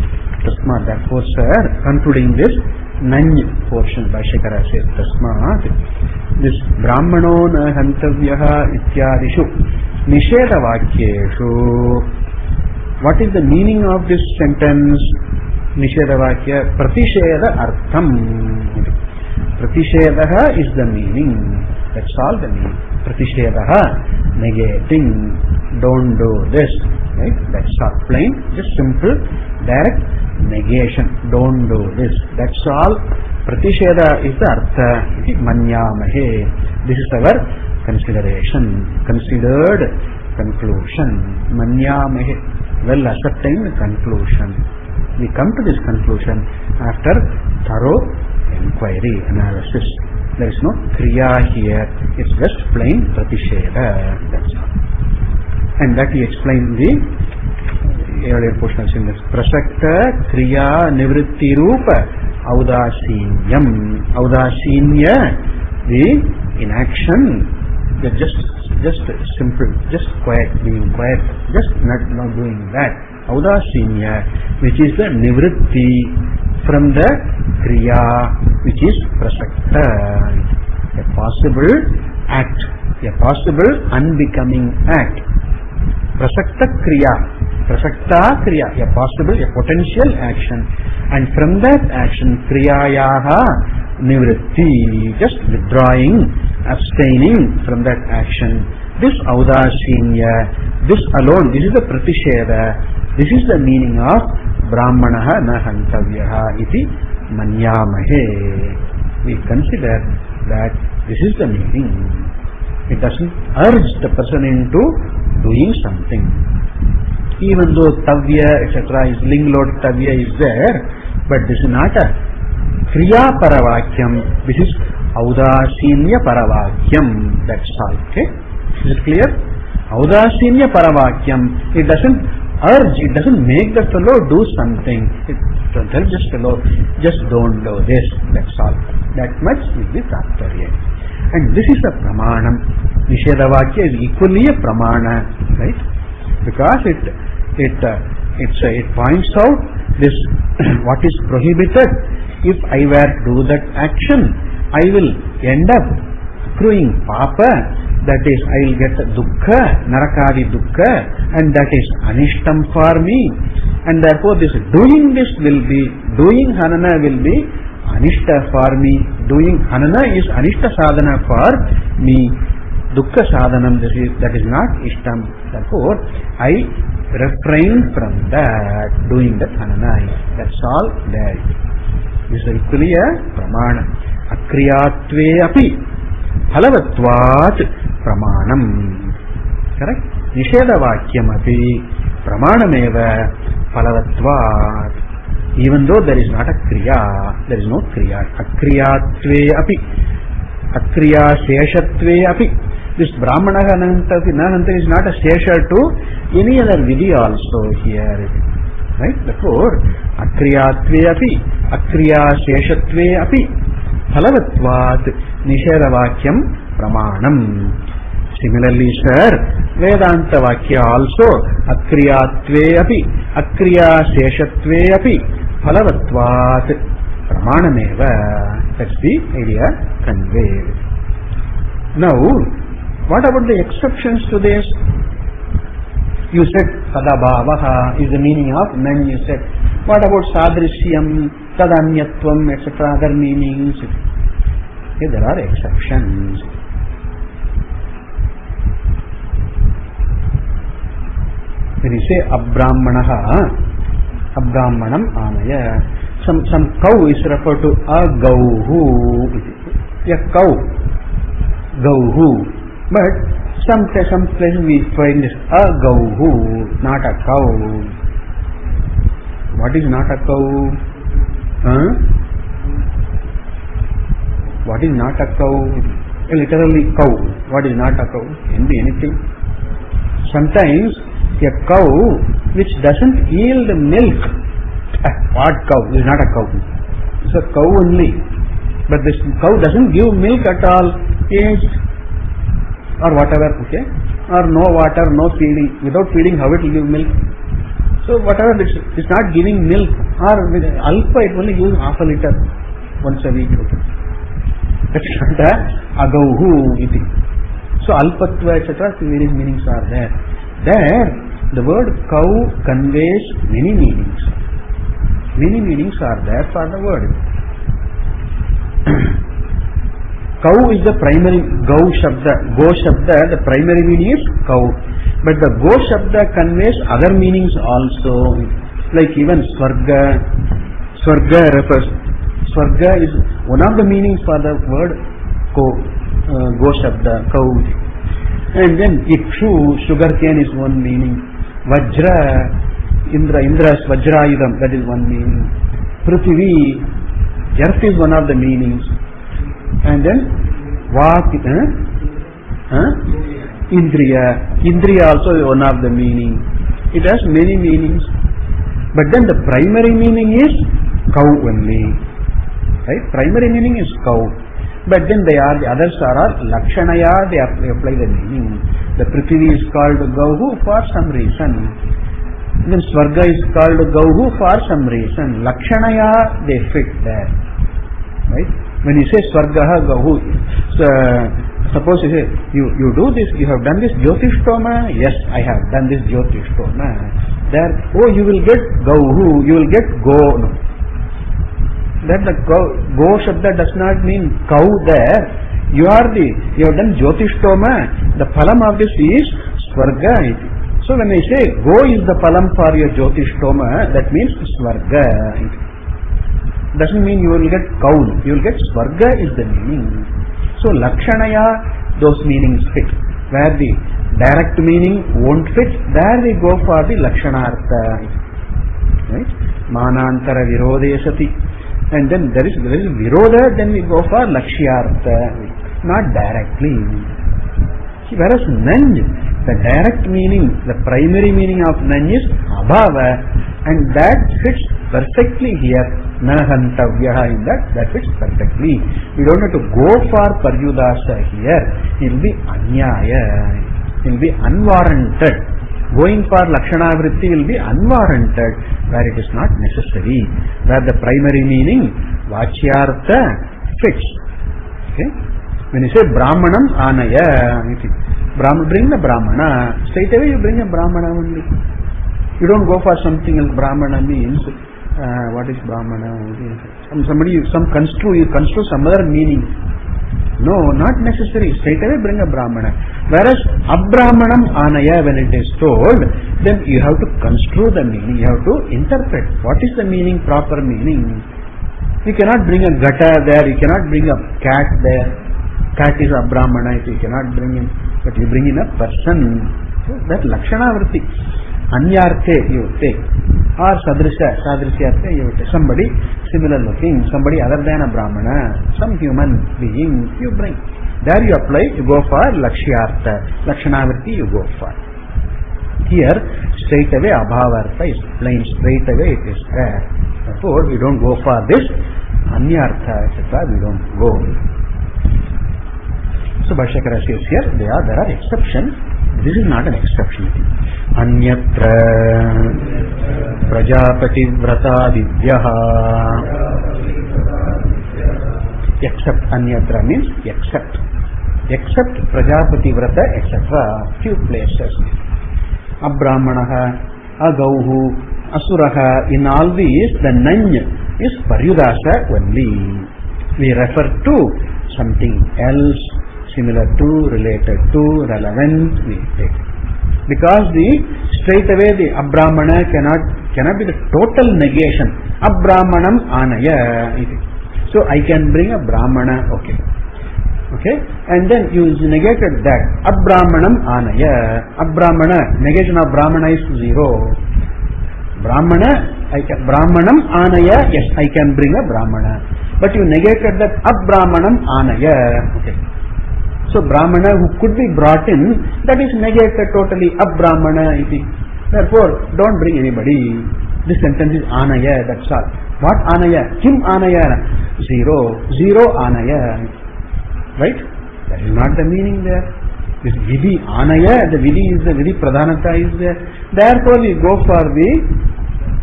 [SPEAKER 1] Tasmat, therefore, sir, concluding this nany portion, Bhashyakara says, Tasmat, this brahmano na hantavyaha ityadishu nisheda vakyeshu. What is the meaning of this sentence? Nisheda vakya pratisheda artham. Pratishedaha is the meaning. That's all the meaning. Pratishedaha, negating, don't do this. Right? That's all plain, just simple, direct negation. Don't do this. That's all. Pratisheda is the artha. Manyamahe. This is our consideration. Considered conclusion. Manyamahe. Well ascertained conclusion. We come to this conclusion after thorough inquiry, analysis. There is no kriya here. It's just plain pratisheda. That's all. And that he explained the earlier portion of this. Prasakta kriya nivritti rupa audashinyam. Audashinya, the inaction, the just simple, just quiet, being quiet, just not doing that. Audashinya, which is the nivritti from the kriya, which is prasakta, a possible act, a possible unbecoming act. Prasakta kriya, a possible, a potential action, and from that action, kriyayaha nivritti, just withdrawing, abstaining from that action. This audashinya, this alone, this is the pratisheda. This is the meaning of brahmanaha na hantavyaha iti manyamahe. We consider that this is the meaning. It doesn't urge the person into doing something. Even though tavya, etc. is linglod tavya is there, but this is not a kriya paravakyam. This is audashinya paravakyam. That's all. Okay? Is it clear? Audashinya paravakyam. It doesn't urge, it doesn't make the fellow do something. Don't tell just hello, just don't do this, that's all. That much is the Tattparya. And this is a Pramanam. Nisheda Vakya is equally a Pramana, right? Because it points out this what is prohibited. If I were to do that action, I will end up accruing Papa, that is, I will get Dukkha, Narakadi Dukkha, and that is Anishtam for me. And therefore doing Hanana will be Anishta for me. Doing Hanana is Anishta Sadhana for me. Dukkha Sadhanam, that is not Ishtam. Therefore, I refrain from that, doing that Hanana. That's all there. This is equally a Pramana. Akriyatve api Phalavatvat Pramanam. Correct? Nisheda Vakyam api Pramanameva Phalavatvat. Even though there is not a Kriya, there is no Kriya. Akriyatve api Akriya Sheshatve api. This Brahmana-Hananta is not a Shesha to any other Vidhi also here. Right? Therefore, Akriyatve api Akriya Sheshatve api Phalavatvat Nisheda Vakyam Pramanam. Similarly, sir, Vedanta Vakya also Akriyatve api Akriya Sheshatve api Phalavatvat Pramanameva. That's the idea conveyed. Now, what about the exceptions to this? You said Tadabhavaha is the meaning of men, you said. What about Sadrishyam, Tadanyatvam, etc., other meanings? Okay, there are exceptions. When you say Abbrahmanam Anaya, some cow is referred to a Gauhu. A cow, Gauhu. But some places we find this a Gauhu, not a cow. What is not a cow? What is not a cow? Literally cow. What is not a cow? Can be anything. Sometimes a cow which doesn't yield milk. What cow? Is not a cow. It's a cow only. But this cow doesn't give milk at all. Yes. Or whatever, okay? Or no water, no feeding. Without feeding, how it will give milk? So whatever, it's not giving milk. Or with alpha, it only gives half a liter once a week. Okay? That's not a agauhu iti. So alpatva, etc., various meanings are there. There, the word cow conveys many meanings. Many meanings are there for the word. Cow is the primary, Go Shabda, the primary meaning is cow. But the Go Shabda conveys other meanings also. Like even Swarga. Swarga refers. Swarga is one of the meanings for the word Go Shabda, cow. And then Ikshu, sugarcane is one meaning. Vajra, Indra's Vajrayudam, that is one meaning. Prithvi, earth is one of the meanings. And then Vak, Indriya also is one of the meaning. It has many meanings. But then the primary meaning is cow only. Right? Primary meaning is cow. But then the others are Lakshanaya, they apply the meaning. The Prithvi is called Gauhu for some reason. Then Swarga is called Gauhu for some reason. Lakshanaya, they fit there. Right? When you say Swargaha Gauhu, suppose you say, you do this, you have done this Jyotishtoma? Yes, I have done this Jyotishtoma. There, you will get Gauhu, you will get Go. No. That the Go Shabda does not mean cow there. You have done Jyotishtoma. The phalam of this is Swarga. So when I say Go is the phalam for your Jyotishtoma, that means Swarga. Doesn't mean you will get cow. You will get Swarga is the meaning. So Lakshanaya, those meanings fit. Where the direct meaning won't fit, there we go for the Lakshanartha. Right? Manantara Virode Sati. And then there is Viroda, then we go for Lakshyartha. Not directly. Whereas Nan, the direct meaning, the primary meaning of Nan is Abhava. And that fits perfectly here. Na hantavyaha, in that fits perfectly. We don't have to go for paryudasa here. It will be anyaya. It will be unwarranted. Going for lakshana vritti will be unwarranted where it is not necessary. Where the primary meaning vachyartha fits. Okay? When you say brahmanam anaya, bring the brahmana. Straight away you bring a brahmana only. You don't go for something else. Brahmana means what is brahmana? You construe some other meaning. No, not necessary. Straight away bring a brahmana. Whereas abrahmanam anaya, when it is told, then you have to construe the meaning. You have to interpret. What is the meaning, proper meaning? You cannot bring a gata there. You cannot bring a cat there. Cat is abrahmana. You cannot bring in. But you bring in a person. So that lakshana vritti. Anyarthe you take. Or sadrishyarthe you take. Somebody similar looking, somebody other than a brahmana, some human being you bring. There you apply, you go for lakshyartha. Lakshanavriti you go for. Here straight away abhavartha is plain, straight away it is there. Therefore we don't go for this anyartha, etc. We don't go. So Bhashyakara says here, there are exceptions. This is not an exception. Anyatra prajapati vrata vidyaha. Except anyatra means except. Except prajapati vrata, etc. Few places. Abrahmanaha, agauhu, asuraha. In all these, the nany is paryudasa only. We refer to something else, similar to, related to, relevant, we take. Because straight away the abrahmana cannot be the total negation. Abrahmanam anaya. So I can bring a brahmana, okay. And then you negated that. Abrahmanam anaya. Abrahmana, negation of brahmana is 0. Brahmanam anaya, yes, I can bring a brahmana. But you negated that abrahmanam anaya. Okay. So brahmana who could be brought in, that is negated totally. Abrahmana iti. Therefore, don't bring anybody. This sentence is anaya, that's all. What anaya? Kim anaya? 0 anaya. Right? That is not the meaning there. This vidhi anaya, the vidhi is the vidhi pradhanata is there. Therefore we go for the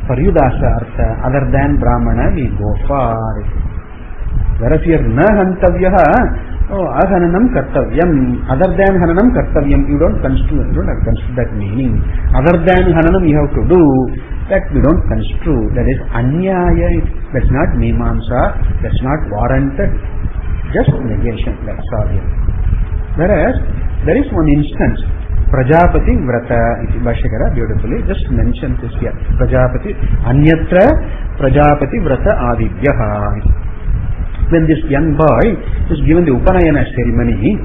[SPEAKER 1] paryudasa artha. Other than brahmana we go for. Whereas here na hantavyaha, ahananam kartavyam. Other than hananam kartavyam. You don't have to construe that meaning. Other than hananam you have to do. That we don't construe. That is anyaya. That's not mimamsa. That's not warranted. Just negation. That's all here. Whereas there is one instance. Prajapati vrata. Bhashyakara beautifully just mentioned this here. Prajapati. Anyatra prajapati vrata adivyaha. When this young boy is given the Upanayana ceremony,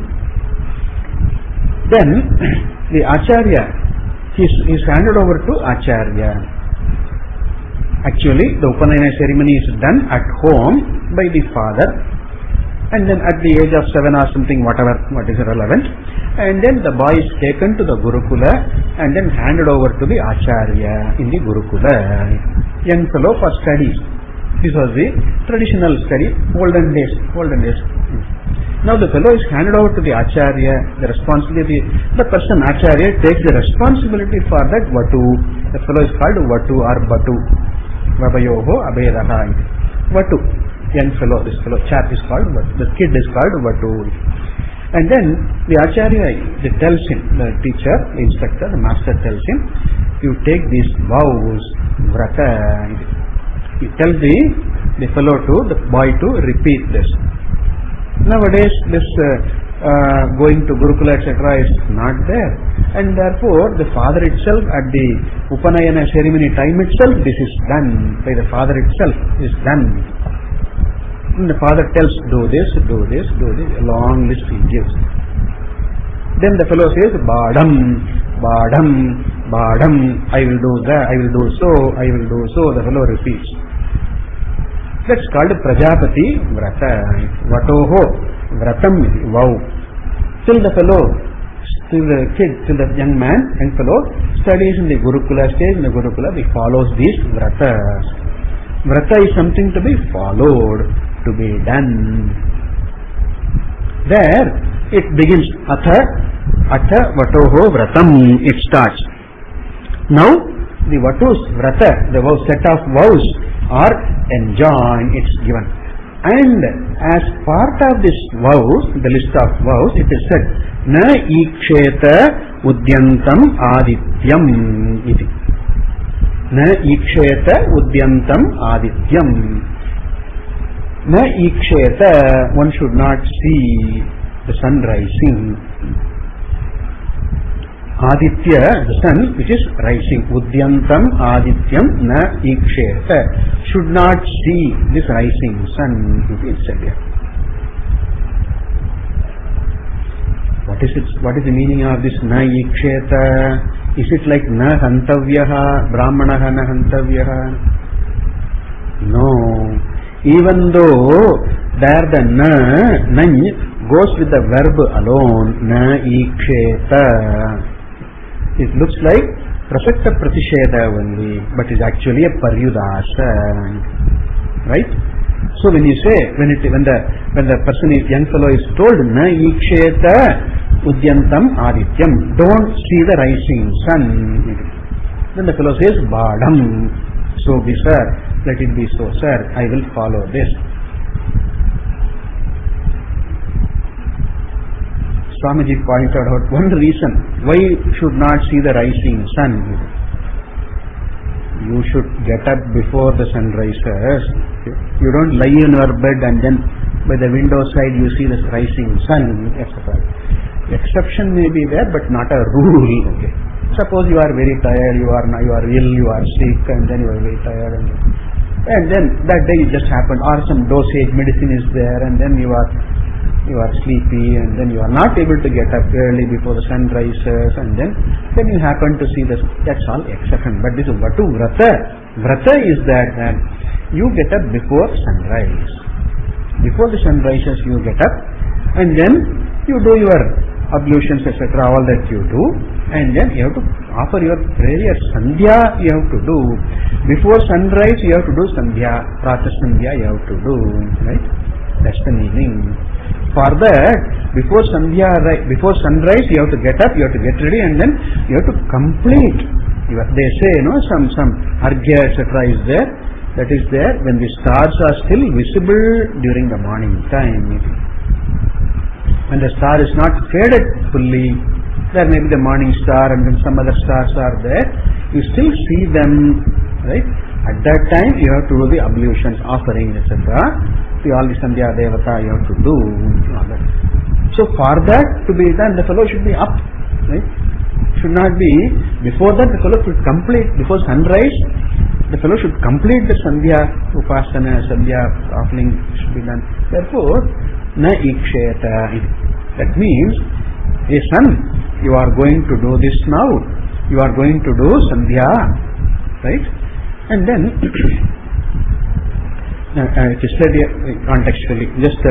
[SPEAKER 1] then the Acharya, he is handed over to Acharya. Actually, the Upanayana ceremony is done at home by the father, and then at the age of 7 or something, what is relevant, and then the boy is taken to the Gurukula and then handed over to the Acharya in the Gurukula. Young fellow for studies. This was the traditional study, olden days. Now the fellow is handed over to the Acharya, the responsibility, the person Acharya takes the responsibility for that Vatu. The fellow is called Vatu or Batu. Vabayoho Abhedaha. Vatu. Young fellow, this fellow, chap is called Vatu. The kid is called Vatu. And then the Acharya tells him, the teacher, the instructor, the master tells him, you take these vows, vrata. He tells the fellow the boy to repeat this. Nowadays this going to Gurukula etc. is not there, and therefore the father itself at the Upanayana ceremony time itself this is done by the father itself is done. And the father tells do this, a long list he gives. Then the fellow says Badham, I will do that, I will do so, the fellow repeats. That's called Prajapati Vrata. Vatoho Vratam Wow. Till the fellow till the kid, till the young man, young fellow studies in the Gurukula stage. In the Gurukula, he follows these vratas. Vrata is something to be followed, to be done. There it begins. Atha vatoho vratam. It starts. Now the vatus, vrata, the set of vows are enjoined. It's given. And as part of this vows, the list of vows, it is said, Na iksheta udyantam adityam iti. Na iksheta udyantam adityam. Na iksheta, one should not see the sun rising. Aditya, the sun which is rising. Udyantam adityam na iksheta. Should not see this rising sun. It is said here. What is the meaning of this na iksheta? Is it like na hantavyaha, brahmanaha na hantavyaha? No. Even though there the nan goes with the verb alone, na iksheta. It looks like prasakta pratisheda only, but is actually a paryudasa, right? So when you say, when the person is, young fellow is told na iksheta udyantam adityam, don't see the rising sun, then the fellow says badam. So be sir, let it be so sir, I will follow this. Swamiji pointed out one reason why you should not see the rising sun. You should get up before the sun rises. You don't lie in your bed and then by the window side you see the rising sun, etc. Exception may be there, but not a rule. Okay. Suppose you are very tired, you are ill, you are sick, and then you are very tired, and then that day it just happened, or some dosage medicine is there, and then you are sleepy, and then you are not able to get up early before the sun rises, and then you happen to see this. That's all exception. But this is vatu vrata. Vrata is that you get up before sunrise. Before the sun rises, you get up, and then you do your ablutions, etc. All that you do, and then you have to offer your prayer. Sandhya you have to do. Before sunrise, you have to do sandhya. Prata sandhya you have to do. Right? That's the meaning. For that, before sunrise, you have to get up, you have to get ready, and then you have to complete. They say, some arghya, etc. is there. That is there when the stars are still visible during the morning time. When the star is not faded fully, there may be the morning star, and then some other stars are there. You still see them, right? At that time, you have to do the ablutions, offering, etc. All the Sandhya Devata you have to do. So for that to be done, the fellow should be up. Right? Should not be, before that the fellow should complete, before sunrise, the fellow should complete the Sandhya Upasana, Sandhya offering should be done. Therefore, na iksheta. That means, hey son, you are going to do this now. You are going to do Sandhya. Right? And then it is said contextually, just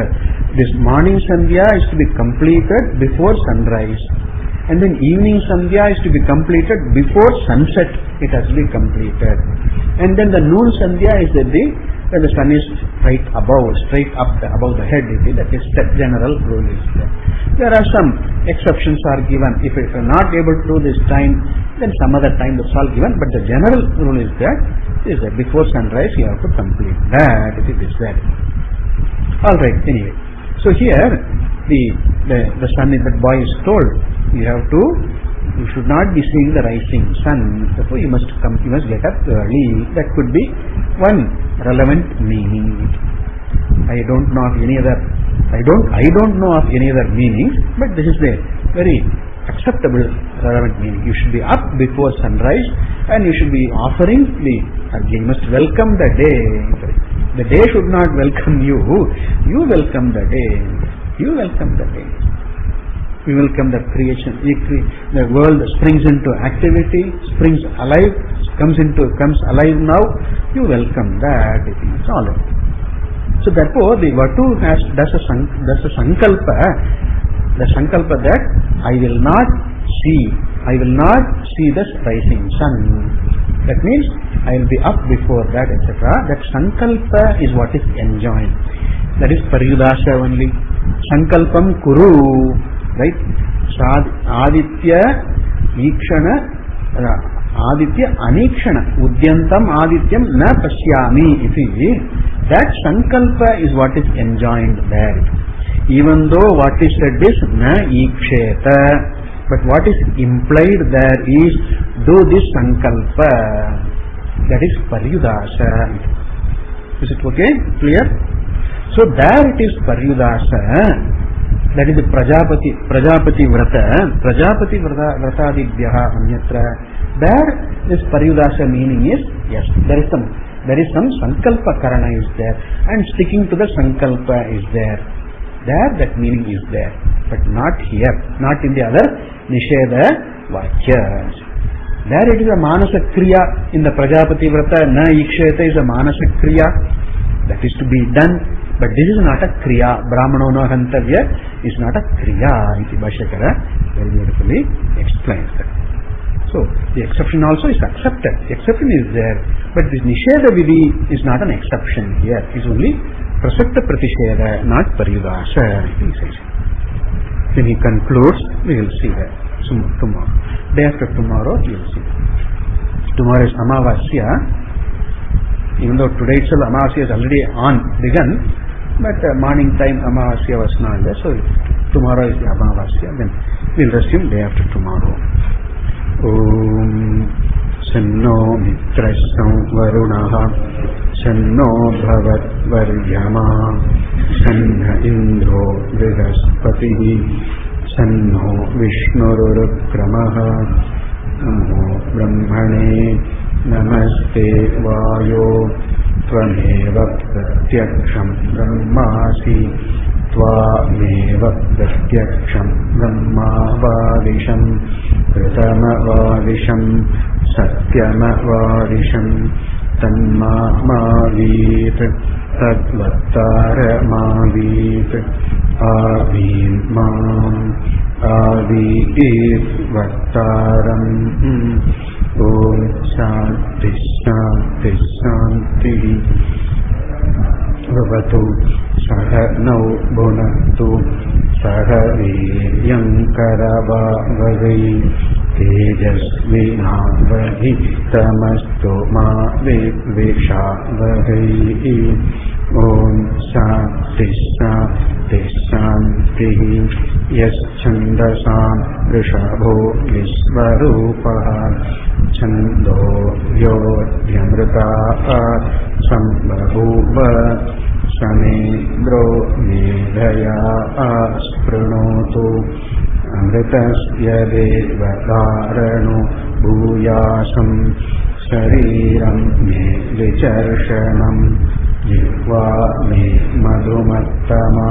[SPEAKER 1] this morning sandhya is to be completed before sunrise, and then evening sandhya is to be completed before sunset. It has to be completed, and then the noon sandhya is when the sun is straight up above the head. That is the general rule is there. There are some exceptions are given. If you are not able to do this time, then some other time that's all given. But the general rule is that before sunrise you have to complete that. It is that. All right. Anyway, so here the sun is, that boy is told you should not be seeing the rising sun. Therefore, you must get up early. That could be one relevant meaning. I don't know of any other meaning, but this is the very acceptable relevant meaning. You should be up before sunrise, and you should be offering the arghya. You must welcome the day. The day should not welcome you. You welcome the day. You welcome the day. We welcome the creation. The world springs into activity, springs alive, comes alive now. You welcome that. It's all. So therefore, the Vatu does a sankalpa. The sankalpa that I will not see the rising sun. That means I will be up before that, etc. That sankalpa is what is enjoined. That is paryudasha only. Sankalpam kuru, right? Aditya ikshana, aditya anikshana, udyantam adityam na pashyami iti. That sankalpa is what is enjoined there. Even though what is said is na iksheta, but what is implied there is do this sankalpa. That is paryudasha. Is it okay? Clear? So there it is paryudasha. That is the Prajapati Vratadibhyaha anyatra. There this paryudasha meaning is, yes, there is some sankalpa karana is there, and sticking to the sankalpa is there. There that meaning is there, but not here, not in the other Nisheda Vakyas. There it is a Manasa Kriya. In the Prajapati Vrata, Na Iksheta is a Manasa Kriya. That is to be done. But this is not a Kriya. Brahmano no Hantavya is not a Kriya. Iti Bhashyakara very beautifully explains that. So, the exception also is accepted. The exception is there. But this Nisheda Vidhi is not an exception here. It is only Prasakta Pratisheda, not Paryudasha, he says. Then he concludes, we will see that tomorrow. Day after tomorrow, you will see. Tomorrow is Amavasya. Even though today itself Amavasya is already begun, but morning time Amavasya was not there, so tomorrow is the Amavasya. Then we will resume day after tomorrow. Om Sanno Mitrasam Varunaha Sanno Bhavat Varyama Sanna Indro Brihaspatihi Sanno Vishnurukramaha Namo Brahmane Namaste Vayo Tvameva Pratyaksham Brahmasi Tvameva Pratyaksham Brahmavadisham Pratamavadisham Satyamavadisham Tanmavit Tadvattaramavit Avimam Avit Vattaram. Om Shanti Shanti Shanti Bhavatu Sahanau Bhunatu Sahaviryam Karavavai Tejasvinavadhi Tamastu Ma Viveshavadhi. Om Shanti Shanti Shanti Yaschandasam Rishabho Visvarupaha Chando Yodyamrita Sambhavuva Samedro Medhaya Aspranotu Amritasya Devadarano Bhuyasam Shariram Me Vicharshanam Jihva Me Madhumattama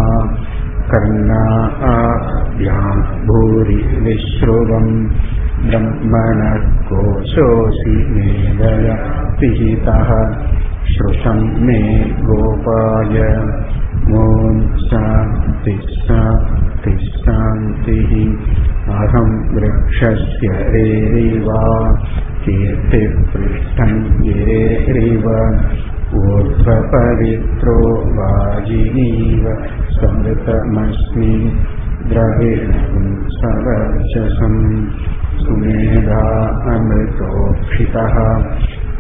[SPEAKER 1] Karna Adyam Bhuri Vishruvam Brahmana Koshosi Medaya Pihitaha Shrutam Me Gopaya. Om Shanti Shanti Shanti Aham Vrikshasya Eriva Kirti Prishtam Yereva Urdhva Pavitro Vajiniva Samritamasmi Dravidam Savarchasam Sumedha Amritokshitaha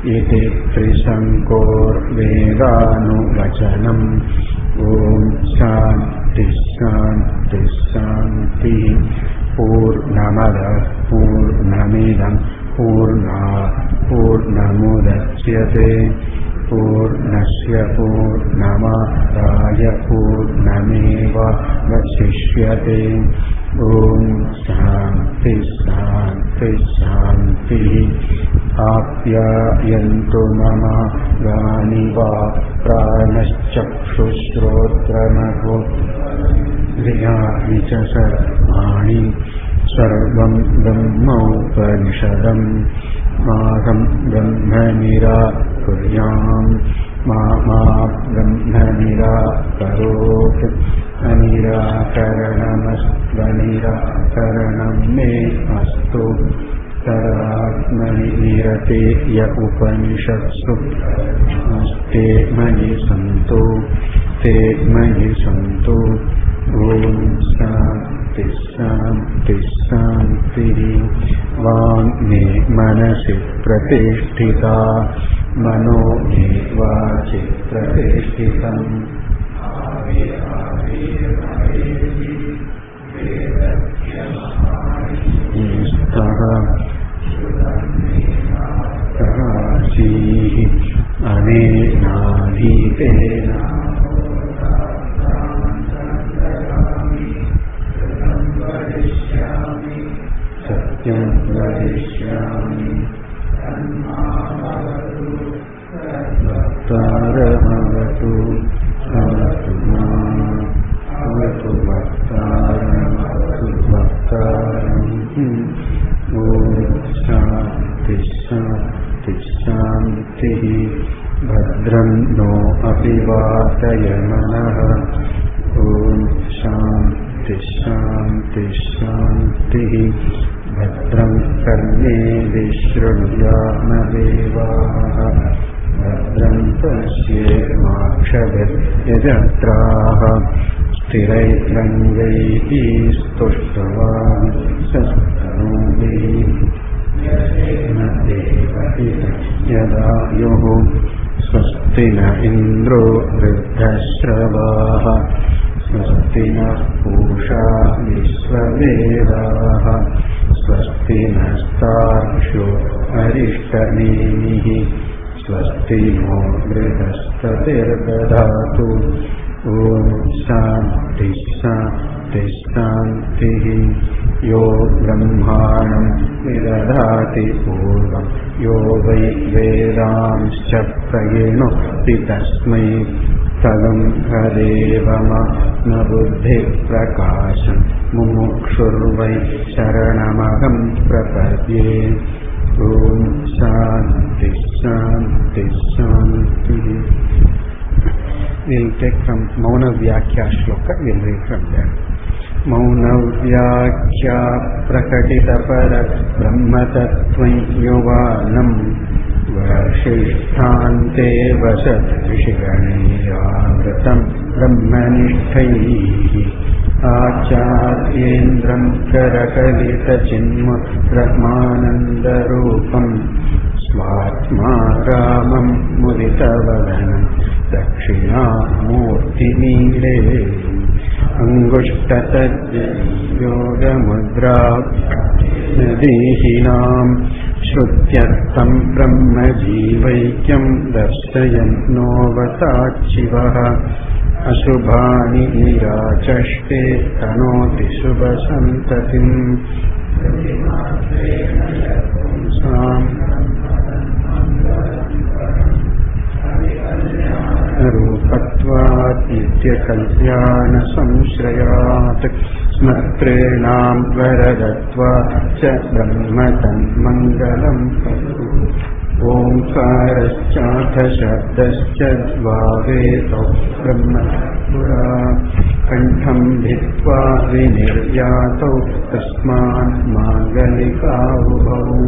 [SPEAKER 1] Iti Trisankor Vedanu Vachanam. Om Shanti Shanti Shanti Purnamada Purnamidam Purnamudachyate Purnasya Purnamadaya Purnameva Vasishyate. Om Shanti Shanti Shanti Apyayantu Mama Ganiva Pranaschakshushrotramago Vijanicha Sarvani Sarvam Brahmaupanishadam Maham Brahmanira Kuryam Mama Brahmanira Karot अनिराकरणमस्त्वनिराकरणं मे अस्तु तदात्मनि निरते य उपनिषत्सु ते मयि सन्तु ते मयि सन्तु ॐ शान्ति शान्ति शान्तिः वाङ् मे मनसि प्रतिष्ठिता मनो मे वाचि प्रतिष्ठितम् ईस्तराशीः अनेनाधीतेन सत्यं वदिष्यामि वक्तारमवतु अवतु माम् अवतु वक्तारमवतु वक्तारम् ॐ शान्ति शान्ति शान्तिः भद्रं नो अपि वातयमनः ॐ शान्ति शान्ति शान्तिः भद्रं कर्णेभिः शृणुयामदेवाः भद्रं पश्येमाक्षभिर्यजत्राः स्थिरैरङ्गैः स्तुष्टवांस्तनूभिः यदायुः स्वस्ति न इन्द्रो वृद्धश्रवाः स्वस्ति नः पूषा विश्ववेदाः स्वस्ति नस्तार्क्ष्यो अरिष्टनेमिः स्वस्ति नो बृहस्पतिर्दधातु ॐ शान्ति शान्ति शान्तिः यो ब्रह्माणं विदधाति पूर्वं यो वै वेदांश्च प्रयणोति तस्मै तदं हदेवम बुद्धिप्रकाशं मुमुक्षुर्वै शरणमहं प्रपद्ये ॐ शान्ति शान्ति शान्तिः. We'll take from Mauna Vyakhya shloka, we'll read from there. Mauna Vyakhya prakatita parat brahmatattvam yuvanam Vashisthante vasat rishiganiyavratam brahmanishthaihi Acharyendram karakalita chinma brahmanandarupam Svatma ramam muditavadanam Dakshina-murti nile Angushtatadya yogamudra nadihinam Shrutyartam brahma jivaikyam darsayanno vatachivaha Ashubhani nirachaste tanoti shubhasantatim Rupatvat nitya-kalyana samshrayat Smatrenam varadatvat cha brahmatan mangalam Omkarascha shabdascha dvaveto brahmapura Kantham bhitva viniryato tasman mangalikavubhau